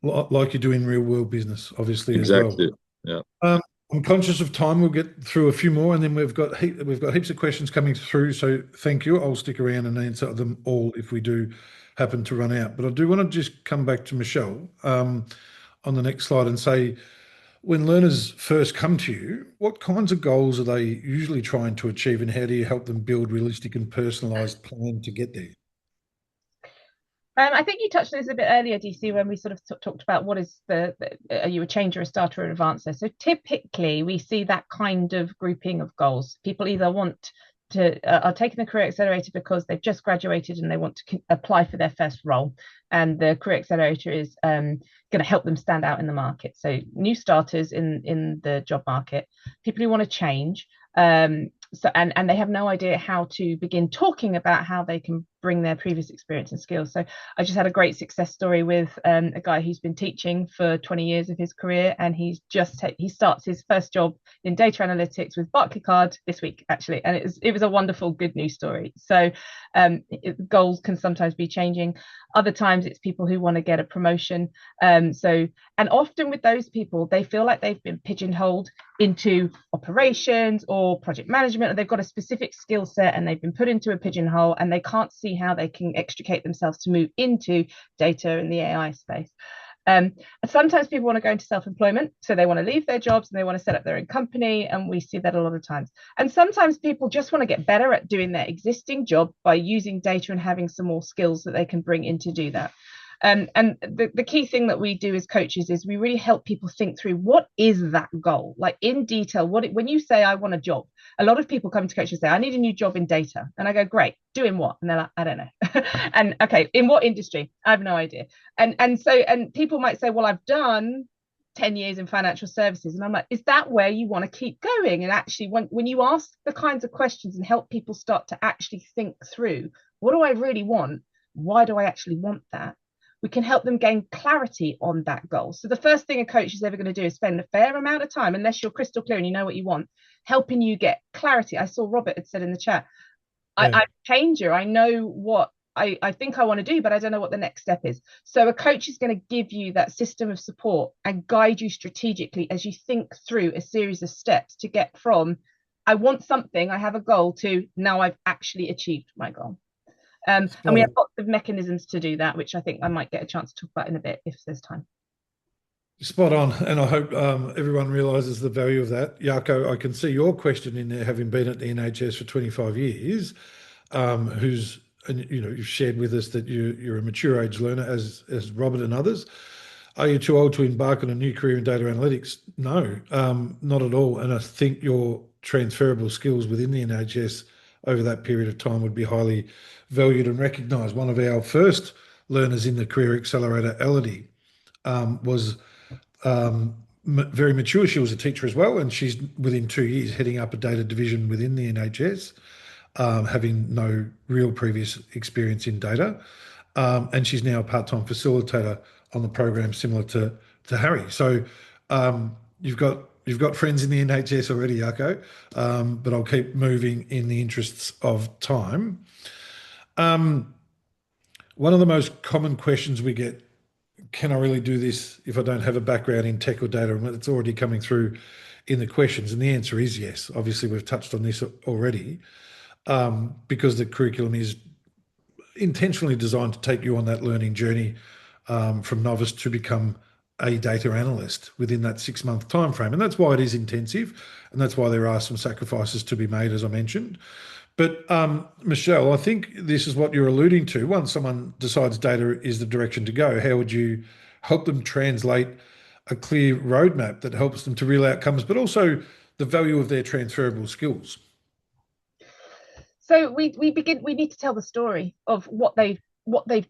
Like you do in real world business, obviously, Exactly. as well. Yeah. I'm conscious of time. We'll get through a few more, and then we've got heaps of questions coming through. So thank you. I'll stick around and answer them all if we do happen to run out. But I do want to just come back to Michelle on the next slide and say, when learners first come to you, what kinds of goals are they usually trying to achieve, and how do you help them build realistic and personalised plan to get there? I think you touched on this a bit earlier, DC, when we sort of talked about what is are you a changer, a starter, or an advancer? So typically we see that kind of grouping of goals. People either want to are taking the Career Accelerator because they've just graduated and they want to apply for their first role, and the Career Accelerator is going to help them stand out in the market. So new starters in the job market, people who want to change, so and they have no idea how to begin talking about how they can bring their previous experience and skills. So I just had a great success story with a guy who's been teaching for 20 years of his career, and he starts his first job in data analytics with Barclaycard this week, actually, and it was a wonderful good news story. So goals can sometimes be changing. Other times it's people who want to get a promotion. And often with those people, they feel like they've been pigeonholed into operations or project management, and they've got a specific skill set and they've been put into a pigeonhole, and they can't see how they can extricate themselves to move into data and the AI space. Sometimes people want to go into self-employment, so they want to leave their jobs and they want to set up their own company, and we see that a lot of times. And sometimes people just want to get better at doing their existing job by using data and having some more skills that they can bring in to do that. And the key thing that we do as coaches is we really help people think through, what is that goal, like in detail. When you say I want a job, a lot of people come to coaches and say I need a new job in data, and I go, great, doing what? And they're like, I don't know. And okay, in what industry? I have no idea. And people might say, well, I've done 10 years in financial services, and I'm like, is that where you want to keep going? And actually, when you ask the kinds of questions and help people start to actually think through, what do I really want? Why do I actually want that? We can help them gain clarity on that goal. So the first thing a coach is ever going to do is spend a fair amount of time, unless you're crystal clear and you know what you want, helping you get clarity. I saw Robert had said in the chat, I'm a changer. I know what I think I want to do, but I don't know what the next step is. So a coach is going to give you that system of support and guide you strategically as you think through a series of steps to get from I want something, I have a goal, to now I've actually achieved my goal. And we have lots of mechanisms to do that, which I think I might get a chance to talk about in a bit if there's time. Spot on. And I hope everyone realises the value of that. Jaco, I can see your question in there, having been at the NHS for 25 years, you've shared with us that you're a mature age learner, as Robert and others. Are you too old to embark on a new career in data analytics? No, not at all. And I think your transferable skills within the NHS over that period of time would be highly valued and recognised. One of our first learners in the Career Accelerator, Elodie, was very mature. She was a teacher as well, and she's within 2 years heading up a data division within the NHS, having no real previous experience in data. And she's now a part-time facilitator on the program, similar to Harry. So you've got friends in the NHS already, Jaco, but I'll keep moving in the interests of time. One of the most common questions we get, can I really do this if I don't have a background in tech or data? And it's already coming through in the questions. And the answer is yes. Obviously, we've touched on this already, because the curriculum is intentionally designed to take you on that learning journey, from novice to become a data analyst within that 6-month time frame. And that's why it is intensive, and that's why there are some sacrifices to be made, as I mentioned. But Michelle, I think this is what you're alluding to. Once someone decides data is the direction to go, how would you help them translate a clear roadmap that helps them to real outcomes, but also the value of their transferable skills? So we need to tell the story of what they've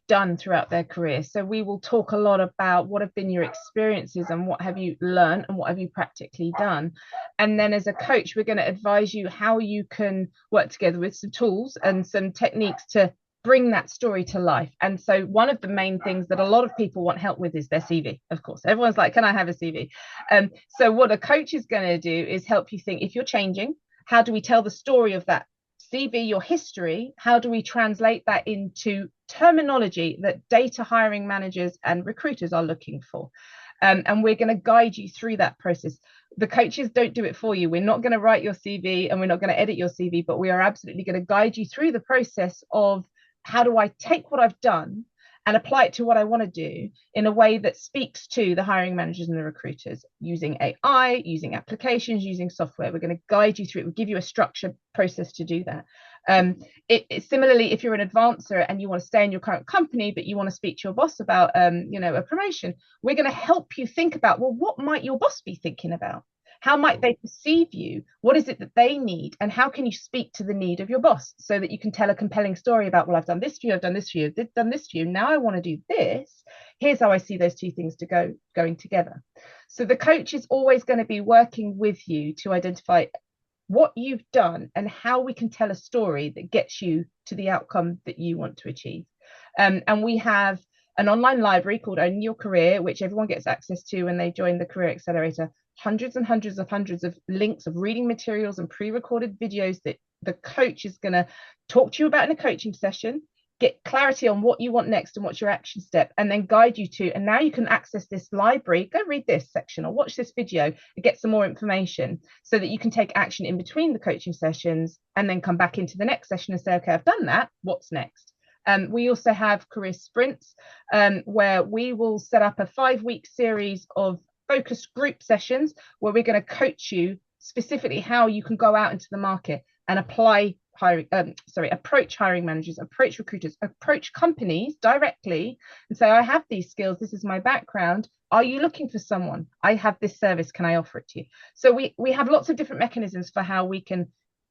done throughout their career. So we will talk a lot about what have been your experiences and what have you learned and what have you practically done. And then as a coach, we're going to advise you how you can work together with some tools and some techniques to bring that story to life. And so one of the main things that a lot of people want help with is their CV. Of course, everyone's like, can I have a CV? So what a coach is going to do is help you think, if you're changing, how do we tell the story of that CV, your history? How do we translate that into terminology that data hiring managers and recruiters are looking for? And we're going to guide you through that process. The coaches don't do it for you. We're not going to write your CV and we're not going to edit your CV, but we are absolutely going to guide you through the process of how do I take what I've done and apply it to what I want to do in a way that speaks to the hiring managers and the recruiters, using AI, using applications, using software. We're going to guide you through it. We'll give you a structured process to do that. Similarly, if you're an advancer and you want to stay in your current company, but you want to speak to your boss about, a promotion, we're going to help you think about, well, what might your boss be thinking about? How might they perceive you? What is it that they need? And how can you speak to the need of your boss so that you can tell a compelling story about, well, I've done this for you, I've done this for you, I've done this for you. Now I want to do this. Here's how I see those two things going together. So the coach is always going to be working with you to identify what you've done and how we can tell a story that gets you to the outcome that you want to achieve. And we have an online library called Own Your Career, which everyone gets access to when they join the Career Accelerator. Hundreds of links of reading materials and pre-recorded videos that the coach is going to talk to you about in a coaching session, get clarity on what you want next and what's your action step, and then guide you to, and now you can access this library, go read this section or watch this video and get some more information so that you can take action in between the coaching sessions and then come back into the next session and say, okay, I've done that, what's next? We also have career sprints, where we will set up a 5-week series of focused group sessions where we're going to coach you specifically how you can go out into the market and approach hiring managers, approach recruiters, approach companies directly and say, I have these skills, this is my background. Are you looking for someone? I have this service, can I offer it to you? So we have lots of different mechanisms for how we can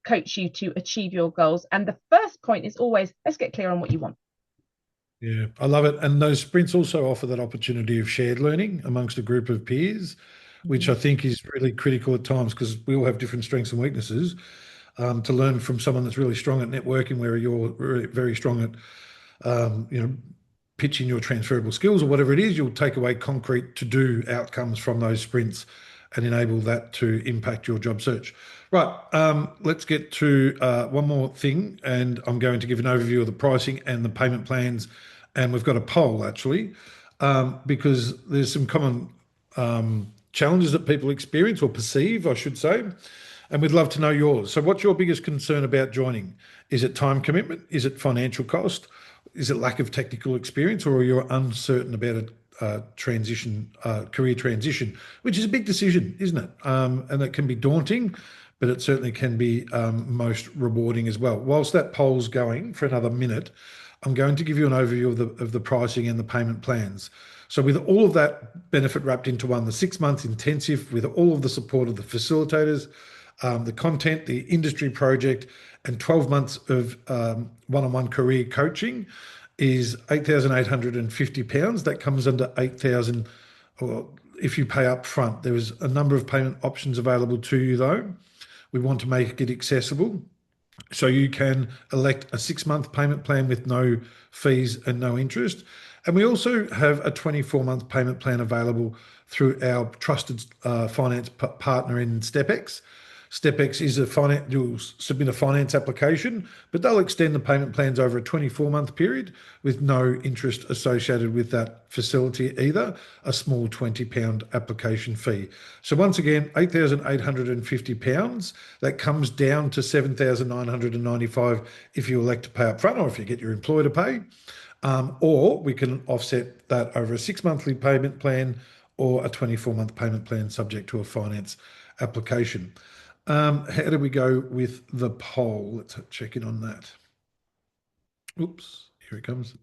coach you to achieve your goals. And the first point is always, let's get clear on what you want. Yeah, I love it. And those sprints also offer that opportunity of shared learning amongst a group of peers, which I think is really critical at times because we all have different strengths and weaknesses. To learn from someone that's really strong at networking, where you're very strong at, pitching your transferable skills or whatever it is, you'll take away concrete to-do outcomes from those sprints and enable that to impact your job search. Right, let's get to one more thing, and I'm going to give an overview of the pricing and the payment plans, and we've got a poll actually, because there's some common challenges that people experience or perceive, I should say, and we'd love to know yours. So what's your biggest concern about joining? Is it time commitment? Is it financial cost? Is it lack of technical experience, or are you uncertain about a career transition, which is a big decision, isn't it? And it can be daunting, but it certainly can be most rewarding as well. Whilst that poll's going for another minute, I'm going to give you an overview of the pricing and the payment plans. So with all of that benefit wrapped into one, the 6 months intensive with all of the support of the facilitators, the content, the industry project, and 12 months of one-on-one career coaching is £8,850. That comes under $8,000 if you pay up front. There is a number of payment options available to you though. We want to make it accessible. So you can elect a 6-month payment plan with no fees and no interest. And we also have a 24-month payment plan available through our trusted finance partner in StepX. StepX is you'll submit a finance application, but they'll extend the payment plans over a 24-month period with no interest associated with that facility either, a small £20 application fee. So once again, £8,850. That comes down to $7,995 if you elect to pay up front or if you get your employer to pay. Or we can offset that over a 6-monthly payment plan or a 24-month payment plan subject to a finance application. How do we go with the poll? Let's check in on that. Oops, here it comes.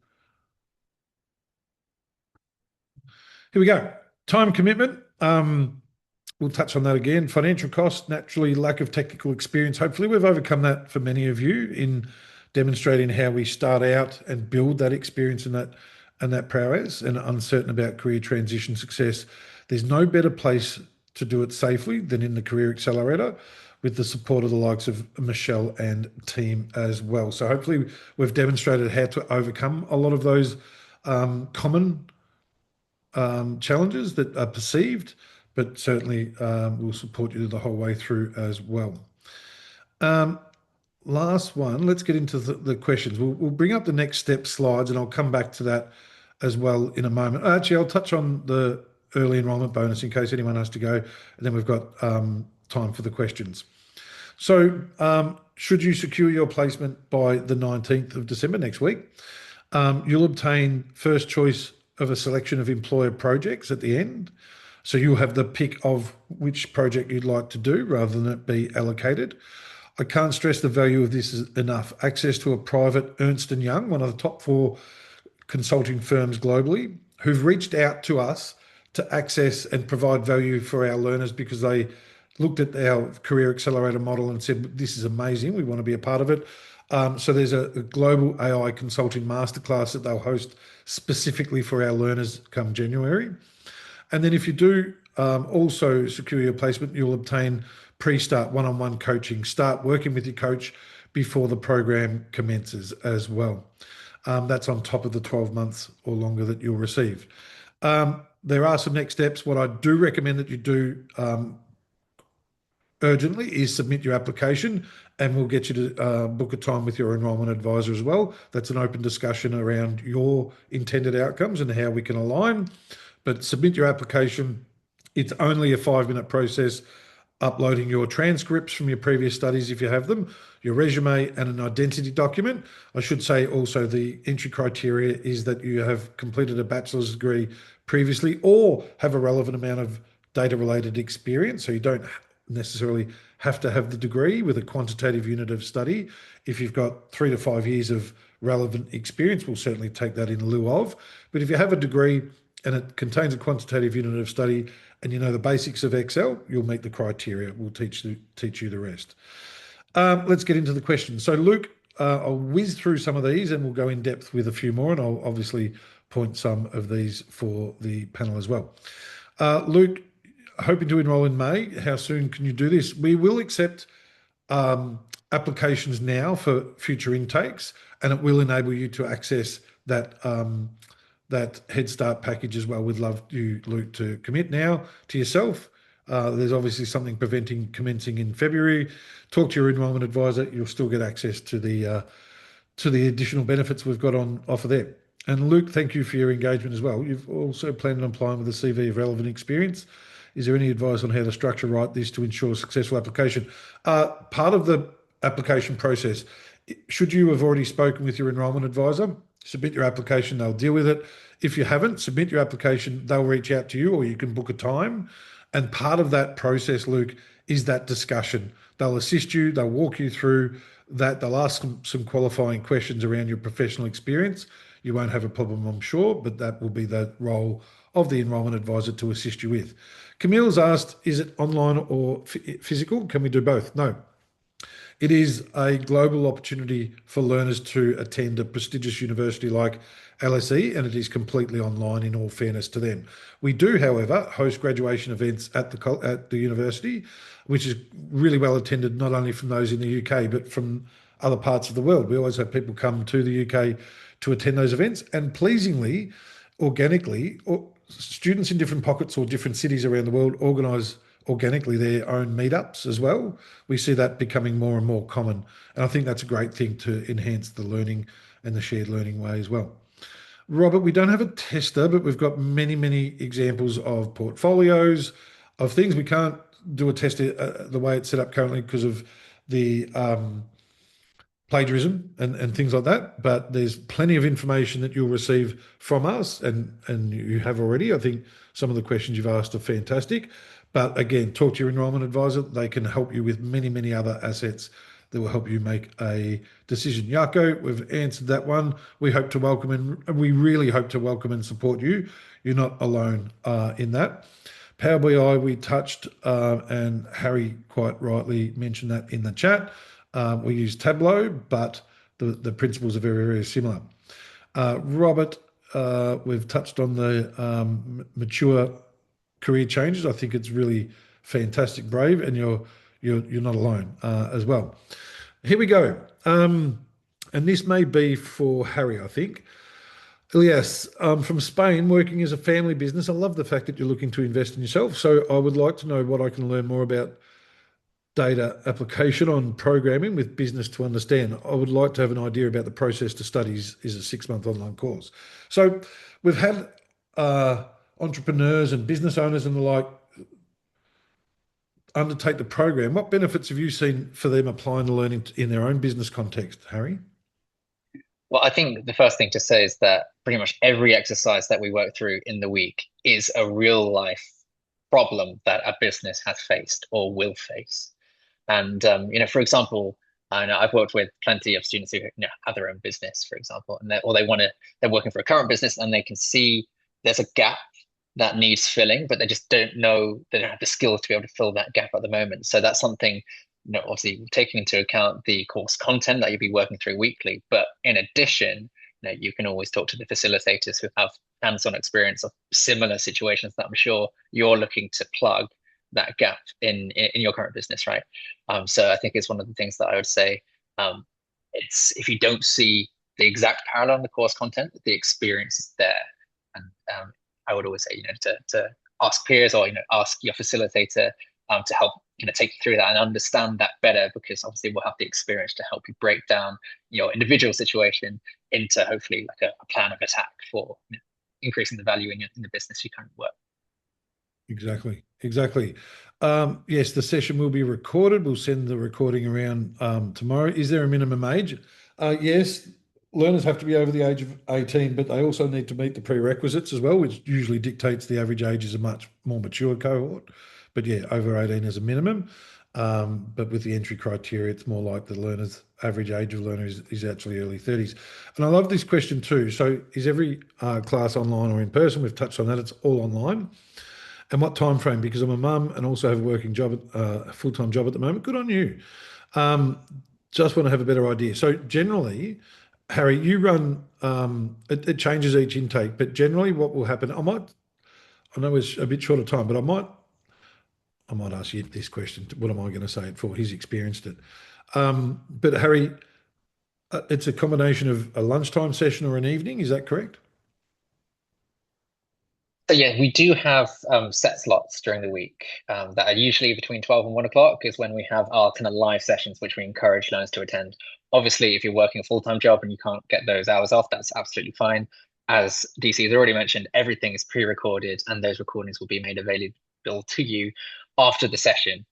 Here we go. Time commitment. We'll touch on that again. Financial cost, naturally, lack of technical experience. Hopefully we've overcome that for many of you in demonstrating how we start out and build that experience and that prowess, and uncertain about career transition success. There's no better place to do it safely than in the Career Accelerator, with the support of the likes of Michelle and team as well. So hopefully we've demonstrated how to overcome a lot of those common challenges that are perceived, but certainly we'll support you the whole way through as well. Last one, let's get into the questions. We'll bring up the next step slides and I'll come back to that as well in a moment. Actually, I'll touch on the early enrolment bonus in case anyone has to go, and then we've got time for the questions. So should you secure your placement by the 19th of December next week, you'll obtain first choice of a selection of employer projects at the end. So you'll have the pick of which project you'd like to do rather than it be allocated. I can't stress the value of this enough. Access to a private Ernst & Young, one of the top 4 consulting firms globally, who've reached out to us to access and provide value for our learners because they looked at our Career Accelerator model and said, this is amazing, we want to be a part of it. So there's a global AI consulting masterclass that they'll host specifically for our learners come January. And then if you do also secure your placement, you'll obtain pre-start one-on-one coaching. Start working with your coach before the program commences as well. That's on top of the 12 months or longer that you'll receive. There are some next steps. What I do recommend that you do urgently is submit your application, and we'll get you to book a time with your enrolment advisor as well. That's an open discussion around your intended outcomes and how we can align. But submit your application. It's only a 5-minute process, uploading your transcripts from your previous studies if you have them, your resume and an identity document. I should say also the entry criteria is that you have completed a bachelor's degree previously or have a relevant amount of data-related experience. So you don't necessarily have to have the degree with a quantitative unit of study. If you've got 3 to 5 years of relevant experience, we'll certainly take that in lieu of. But if you have a degree and it contains a quantitative unit of study and you know the basics of Excel, you'll meet the criteria. We'll teach you the rest. Let's get into the questions. So Luke, I'll whiz through some of these and we'll go in depth with a few more, and I'll obviously point some of these for the panel as well. Luke, hoping to enroll in May. How soon can you do this? We will accept applications now for future intakes, and it will enable you to access that Head Start package as well. We'd love you, Luke, to commit now to yourself. There's obviously something preventing commencing in February. Talk to your enrolment advisor. You'll still get access to the additional benefits we've got on offer there. And Luke, thank you for your engagement as well. You've also planned on applying with a CV of relevant experience. Is there any advice on how to structure this to ensure successful application? Part of the application process, should you have already spoken with your enrolment advisor, submit your application, they'll deal with it. If you haven't, submit your application, they'll reach out to you or you can book a time. And part of that process, Luke, is that discussion. They'll assist you, they'll walk you through that, they'll ask some qualifying questions around your professional experience. You won't have a problem, I'm sure, but that will be the role of the enrolment advisor to assist you with. Camille's asked, is it online or physical? Can we do both? No. It is a global opportunity for learners to attend a prestigious university like LSE, and it is completely online in all fairness to them. We do, however, host graduation events at the university, which is really well attended, not only from those in the UK, but from other parts of the world. We always have people come to the UK to attend those events, and pleasingly, organically, students in different pockets or different cities around the world organise organically their own meetups as well. We see that becoming more and more common. And I think that's a great thing to enhance the learning and the shared learning way as well. Robert, we don't have a tester, but we've got many, many examples of portfolios, of things. We can't do a test the way it's set up currently because of the plagiarism and things like that. But there's plenty of information that you'll receive from us, and you have already. I think some of the questions you've asked are fantastic. But again, talk to your enrolment advisor. They can help you with many, many other assets that will help you make a decision. Jaco, we've answered that one. We hope to welcome and we really hope to welcome and support you. You're not alone in that. Power BI, we touched, and Harry quite rightly mentioned that in the chat. We use Tableau, but the principles are very, very similar. Robert, we've touched on the mature career changes. I think it's really fantastic, brave, and you're not alone as well. Here we go. And this may be for Harry, I think. Elias, from Spain, working as a family business. I love the fact that you're looking to invest in yourself. So I would like to know what I can learn more about data application on programming with business to understand. I would like to have an idea about the process to studies is a 6-month online course. So we've had entrepreneurs and business owners and the like undertake the program. What benefits have you seen for them applying the learning in their own business context, Harry? Well, I think the first thing to say is that pretty much every exercise that we work through in the week is a real life problem that a business has faced or will face. And for example, I know I've worked with plenty of students who have their own business, for example, and they're working for a current business and they can see there's a gap that needs filling, but they just don't know, they don't have the skills to be able to fill that gap at the moment. So that's something, obviously taking into account the course content that you'll be working through weekly. But in addition, you can always talk to the facilitators who have hands-on experience of similar situations that I'm sure you're looking to plug that gap in your current business, right? So I think it's one of the things that I would say. It's if you don't see the exact parallel in the course content, the experience is there, and I would always say, to ask peers or ask your facilitator to help take you through that and understand that better, because obviously we'll have the experience to help you break down your individual situation into hopefully like a plan of attack for increasing the value in the business you currently work. Exactly. Yes, the session will be recorded. We'll send the recording around tomorrow. Is there a minimum age? Yes, learners have to be over the age of 18, but they also need to meet the prerequisites as well, which usually dictates the average age is a much more mature cohort. But yeah, over 18 is a minimum. But with the entry criteria, it's more like the learner's average age of learner is actually early 30s. And I love this question too. So is every class online or in person? We've touched on that. It's all online. And what time frame? Because I'm a mum and also have a working job, a full-time job at the moment. Good on you. Just want to have a better idea. So generally, Harry, you run, it changes each intake, but generally what will happen, I know it's a bit short of time, but I might ask you this question. What am I going to say it for? He's experienced it. But Harry, it's a combination of a lunchtime session or an evening. Is that correct? So yeah, we do have set slots during the week that are usually between 12 and 1 o'clock is when we have our kind of live sessions, which we encourage learners to attend. Obviously, if you're working a full-time job and you can't get those hours off, that's absolutely fine. As DC has already mentioned, everything is pre-recorded and those recordings will be made available to you after the session.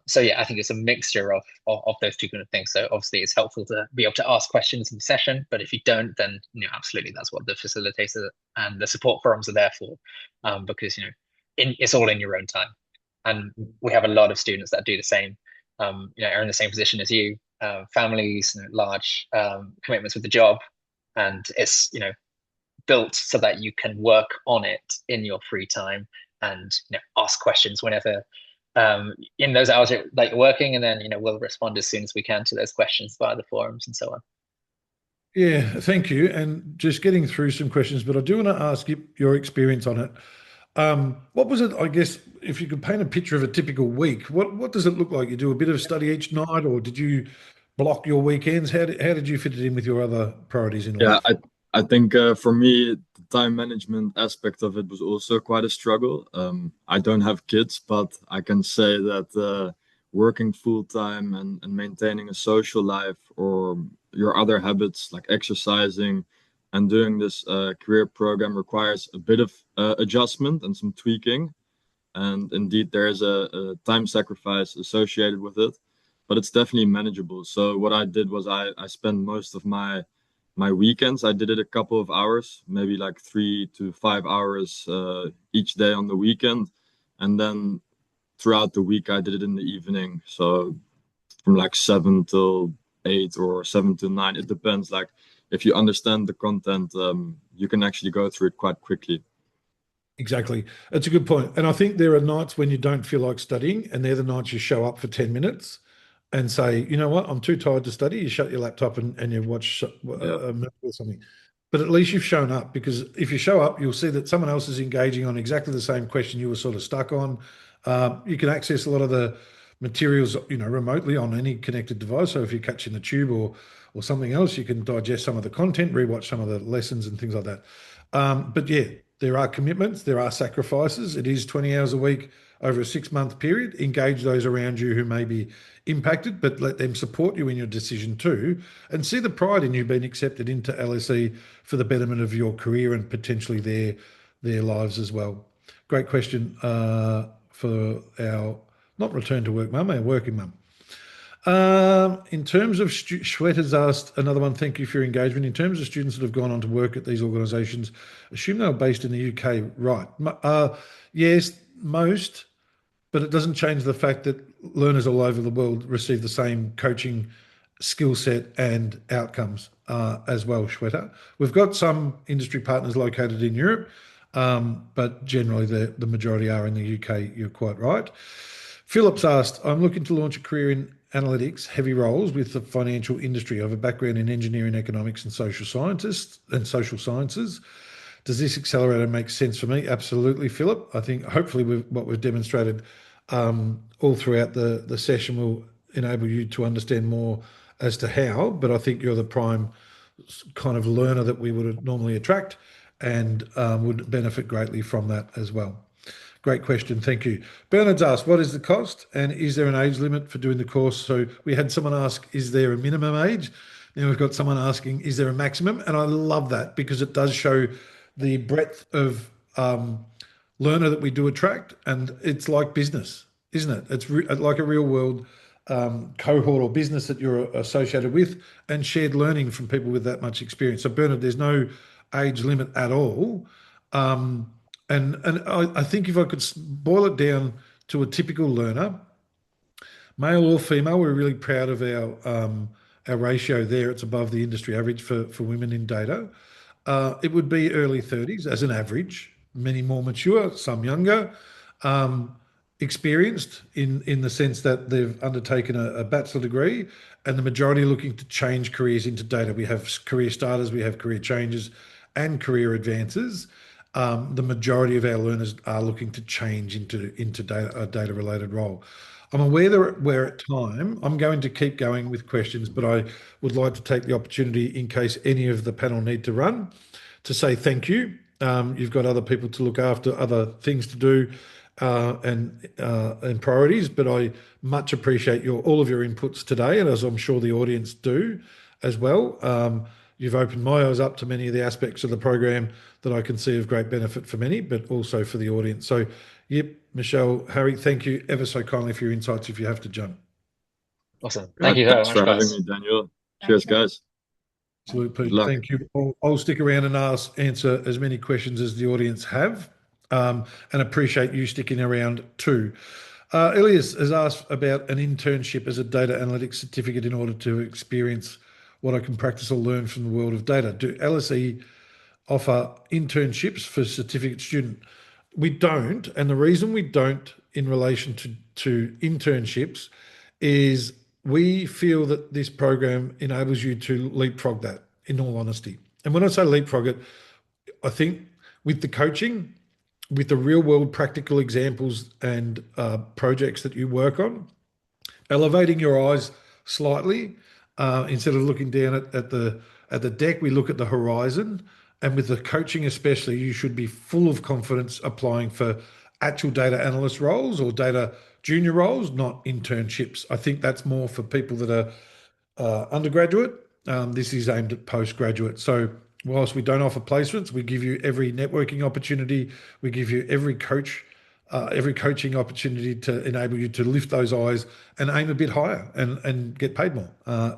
So yeah, I think it's a mixture of those two kind of things. So obviously it's helpful to be able to ask questions in the session, but if you don't, then absolutely that's what the facilitator and the support forums are there for, because it's all in your own time. And we have a lot of students that do the same, are in the same position as you, families, large commitments with the job, and it's built so that you can work on it in your free time and ask questions whenever in those hours that you're working, and then we'll respond as soon as we can to those questions via the forums and so on. Yeah, thank you. And just getting through some questions, but I do want to ask you your experience on it. What was it, I guess, if you could paint a picture of a typical week, what does it look like? You do a bit of study each night, or did you block your weekends? How did you fit it in with your other priorities in life? Yeah, I think for me, the time management aspect of it was also quite a struggle. I don't have kids, but I can say that working full time and maintaining a social life or your other habits like exercising and doing this career program requires a bit of adjustment and some tweaking. And indeed, there is a time sacrifice associated with it, but it's definitely manageable. So what I did was I spent most of my weekends. I did it a couple of hours, maybe like 3 to 5 hours each day on the weekend, and then throughout the week I did it in the evening. So from like 7 till 8 or 7 to 9, it depends. Like if you understand the content, you can actually go through it quite quickly. Exactly. That's a good point. And I think there are nights when you don't feel like studying, and they're the nights you show up for 10 minutes and say, you know what, I'm too tired to study. You shut your laptop and you watch Yeah. a movie or something. But at least you've shown up, because if you show up, you'll see that someone else is engaging on exactly the same question you were sort of stuck on. You can access a lot of the materials, remotely on any connected device. So if you're catching the tube or something else, you can digest some of the content, rewatch some of the lessons and things like that. But yeah, there are commitments, there are sacrifices. It is 20 hours a week over a 6 month period. Engage those around you who may be impacted, but let them support you in your decision too, and see the pride in you being accepted into LSE for the betterment of your career and potentially their lives as well. Great question for our not return to work mum, our working mum. In terms of Shwet has asked another one. Thank you for your engagement. In terms of students that have gone on to work at these organisations, assume they were based in the UK, right? Yes, most, but it doesn't change the fact that learners all over the world receive the same coaching skill set and outcomes as well, Shweta. We've got some industry partners located in Europe, but generally the majority are in the UK. You're quite right. Phillips asked, I'm looking to launch a career in analytics, heavy roles with the financial industry. I have a background in engineering, economics, and social sciences. Does this accelerator make sense for me? Absolutely, Philip. I think hopefully what we've demonstrated all throughout the session will enable you to understand more as to how, but I think you're the prime kind of learner that we would normally attract, and would benefit greatly from that as well. Great question. Thank you. Bernard's asked, what is the cost and is there an age limit for doing the course? So we had someone ask, is there a minimum age? Now we've got someone asking, is there a maximum? And I love that, because it does show the breadth of learner that we do attract. And it's like business, isn't it? It's like a real world cohort or business that you're associated with, and shared learning from people with that much experience. So Bernard, there's no age limit at all. And I think if I could boil it down to a typical learner, male or female, we're really proud of our ratio there. It's above the industry average for women in data. It would be early 30s as an average, many more mature, some younger, experienced in the sense that they've undertaken a bachelor degree, and the majority are looking to change careers into data. We have career starters, we have career changes, and career advances. The majority of our learners are looking to change into a data related role. I'm aware that we're at time. I'm going to keep going with questions, but I would like to take the opportunity, in case any of the panel need to run, to say thank you. You've got other people to look after, other things to do, and priorities, but I much appreciate all of your inputs today, and as I'm sure the audience do as well. You've opened my eyes up to many of the aspects of the program that I can see of great benefit for many, but also for the audience. So, yep, Michelle, Harry, thank you ever so kindly for your insights if you have to jump. Awesome. Thank you very Thanks much, for having guys. me, Daniel. Cheers, guys. Absolutely. Good luck. Thank you. I'll stick around and answer as many questions as the audience have, and appreciate you sticking around too. Elias has asked about an internship as a data analytics certificate in order to experience what I can practice or learn from the world of data. Do LSE offer internships for certificate student? We don't, and the reason we don't in relation to internships is we feel that this program enables you to leapfrog that, in all honesty. And when I say leapfrog it, I think with the coaching, with the real world practical examples and projects that you work on, elevating your eyes slightly, instead of looking down at at the deck, we look at the horizon. And with the coaching especially, you should be full of confidence applying for actual data analyst roles or data junior roles, not internships. I think that's more for people that are undergraduate. This is aimed at postgraduate. So whilst we don't offer placements, we give you every networking opportunity. We give you every coaching opportunity to enable you to lift those eyes and aim a bit higher and get paid more,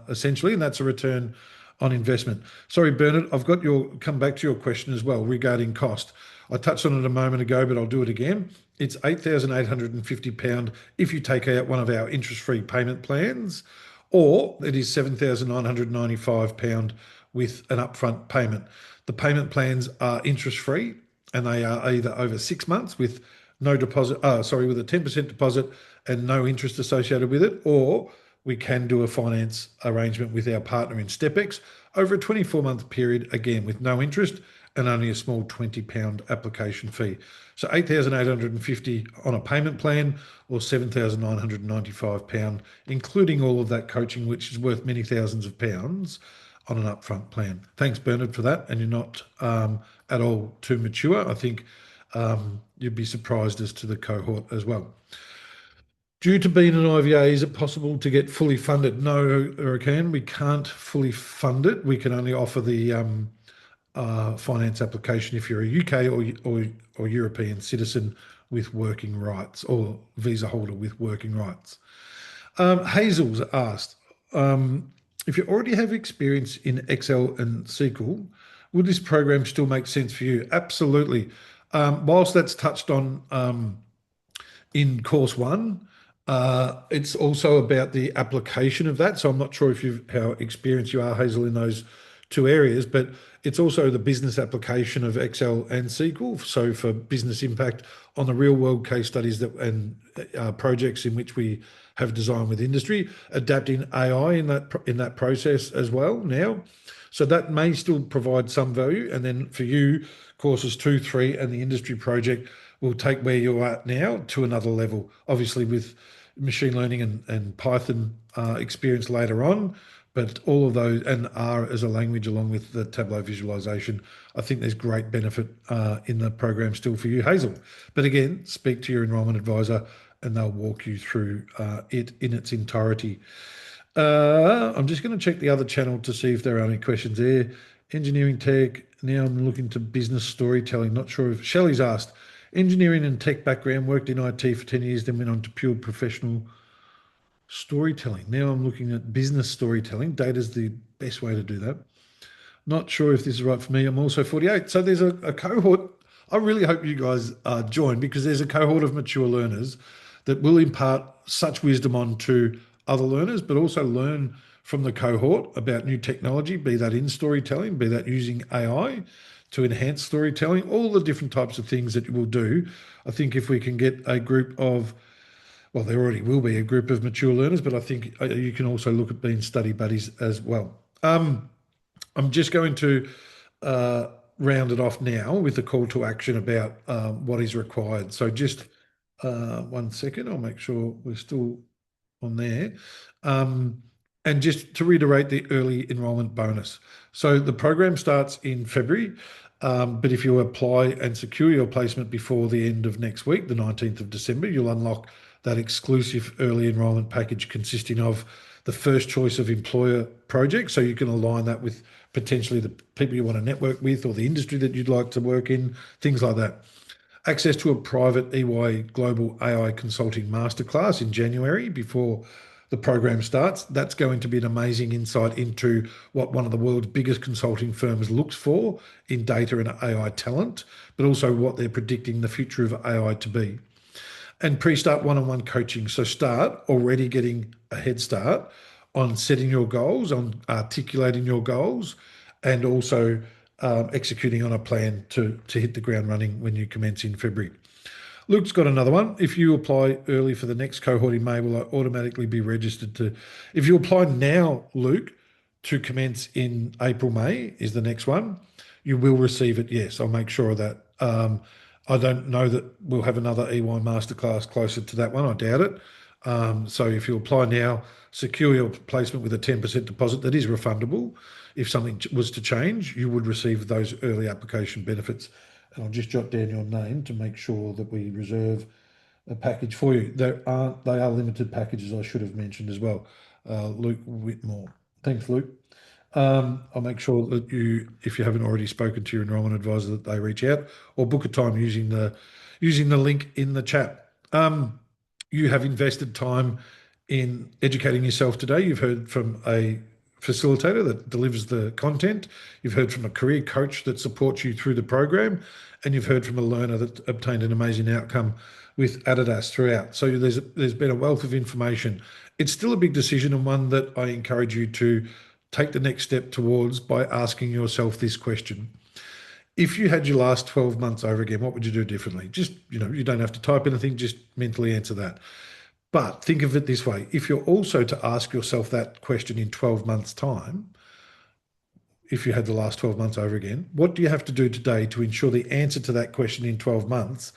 essentially. And that's a return on investment. Sorry, Bernard, I've got come back to your question as well regarding cost. I touched on it a moment ago, but I'll do it again. It's £8,850 if you take out one of our interest-free payment plans, or it is £7,995 with an upfront payment. The payment plans are interest-free, and they are either over 6 months with no deposit, with a 10% deposit and no interest associated with it, or we can do a finance arrangement with our partner in StepX over a 24-month period, again with no interest and only a small £20 application fee. So $8,850 on a payment plan, or £7,995, including all of that coaching, which is worth many thousands of pounds, on an upfront plan. Thanks, Bernard, for that. And you're not at all too mature. I think you'd be surprised as to the cohort as well. Due to being an IVA, is it possible to get fully funded? No, Hurricane, we can't fully fund it. We can only offer the finance application if you're a UK or European citizen with working rights, or visa holder with working rights. Hazel's asked, if you already have experience in Excel and SQL, would this program still make sense for you? Absolutely. Whilst that's touched on in course one, it's also about the application of that. So I'm not sure how experienced you are, Hazel, in those two areas, but it's also the business application of Excel and SQL. So for business impact on the real world case studies and projects in which we have designed with industry, adapting AI in that process as well now. So that may still provide some value. And then for you, courses 2, 3, and the industry project will take where you're at now to another level, obviously with machine learning and Python experience later on, but all of those, and R as a language along with the Tableau visualization. I think there's great benefit in the program still for you, Hazel. But again, speak to your enrolment advisor and they'll walk you through it in its entirety. I'm just going to check the other channel to see if there are any questions there. Engineering tech, now I'm looking to business storytelling. Not sure if Shelley's asked, engineering and tech background, worked in IT for 10 years, then went on to pure professional storytelling. Now I'm looking at business storytelling. Data's the best way to do that. Not sure if this is right for me. I'm also 48. So there's a cohort. I really hope you guys join, because there's a cohort of mature learners that will impart such wisdom on to other learners, but also learn from the cohort about new technology, be that in storytelling, be that using AI to enhance storytelling, all the different types of things that you will do. I think if we can get a group of, well, there already will be a group of mature learners, but I think you can also look at being study buddies as well. I'm just going to round it off now with a call to action about what is required. So just 1 second, I'll make sure we're still on there. And just to reiterate the early enrolment bonus. So the program starts in February, but if you apply and secure your placement before the end of next week, the 19th of December, you'll unlock that exclusive early enrolment package consisting of the first choice of employer project. So you can align that with potentially the people you want to network with or the industry that you'd like to work in, things like that. Access to a private EY Global AI Consulting Masterclass in January before the program starts. That's going to be an amazing insight into what one of the world's biggest consulting firms looks for in data and AI talent, but also what they're predicting the future of AI to be. And pre-start one-on-one coaching. So start already getting a head start on setting your goals, on articulating your goals, and also executing on a plan to hit the ground running when you commence in February. Luke's got another one. If you apply early for the next cohort in May, will I automatically be registered to? If you apply now, Luke, to commence in April, May is the next one, you will receive it. Yes, I'll make sure of that. I don't know that we'll have another EY masterclass closer to that one. I doubt it. So if you apply now, secure your placement with a 10% deposit that is refundable. If something was to change, you would receive those early application benefits. And I'll just jot down your name to make sure that we reserve a package for you. They are limited packages, I should have mentioned as well. Luke Whitmore. Thanks, Luke. I'll make sure that you, if you haven't already spoken to your enrolment advisor, that they reach out or book a time using the link in the chat. You have invested time in educating yourself today. You've heard from a facilitator that delivers the content. You've heard from a career coach that supports you through the program, and you've heard from a learner that obtained an amazing outcome with Adidas throughout. So there's been a wealth of information. It's still a big decision, and one that I encourage you to take the next step towards by asking yourself this question. If you had your last 12 months over again, what would you do differently? Just, you don't have to type anything, just mentally answer that. But think of it this way. If you're also to ask yourself that question in 12 months' time, if you had the last 12 months over again, what do you have to do today to ensure the answer to that question in 12 months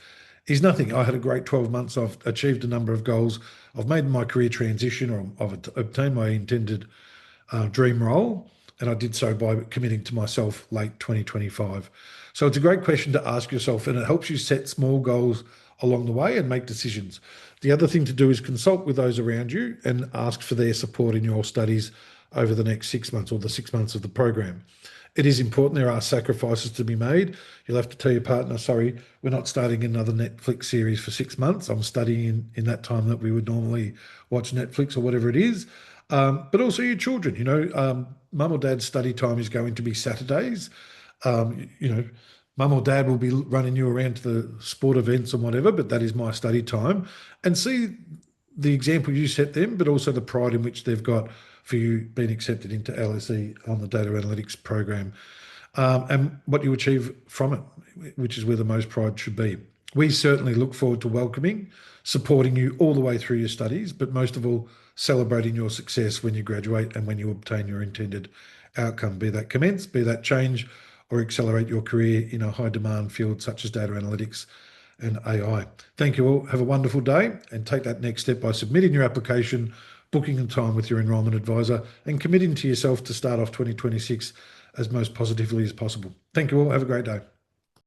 is nothing? I had a great 12 months. I've achieved a number of goals. I've made my career transition, or I've obtained my intended dream role, and I did so by committing to myself late 2025. So it's a great question to ask yourself, and it helps you set small goals along the way and make decisions. The other thing to do is consult with those around you and ask for their support in your studies over the next 6 months or the 6 months of the program. It is important. There are sacrifices to be made. You'll have to tell your partner, sorry, we're not starting another Netflix series for 6 months. I'm studying in that time that we would normally watch Netflix or whatever it is. But also your children, mum or dad's study time is going to be Saturdays. Mum or dad will be running you around to the sport events and whatever, but that is my study time. And see the example you set them, but also the pride in which they've got for you being accepted into LSE on the data analytics program, and what you achieve from it, which is where the most pride should be. We certainly look forward to welcoming, supporting you all the way through your studies, but most of all, celebrating your success when you graduate and when you obtain your intended outcome, be that commence, be that change, or accelerate your career in a high demand field such as data analytics and AI. Thank you all. Have a wonderful day, and take that next step by submitting your application, booking a time with your enrolment advisor, and committing to yourself to start off 2026 as most positively as possible. Thank you all. Have a great day.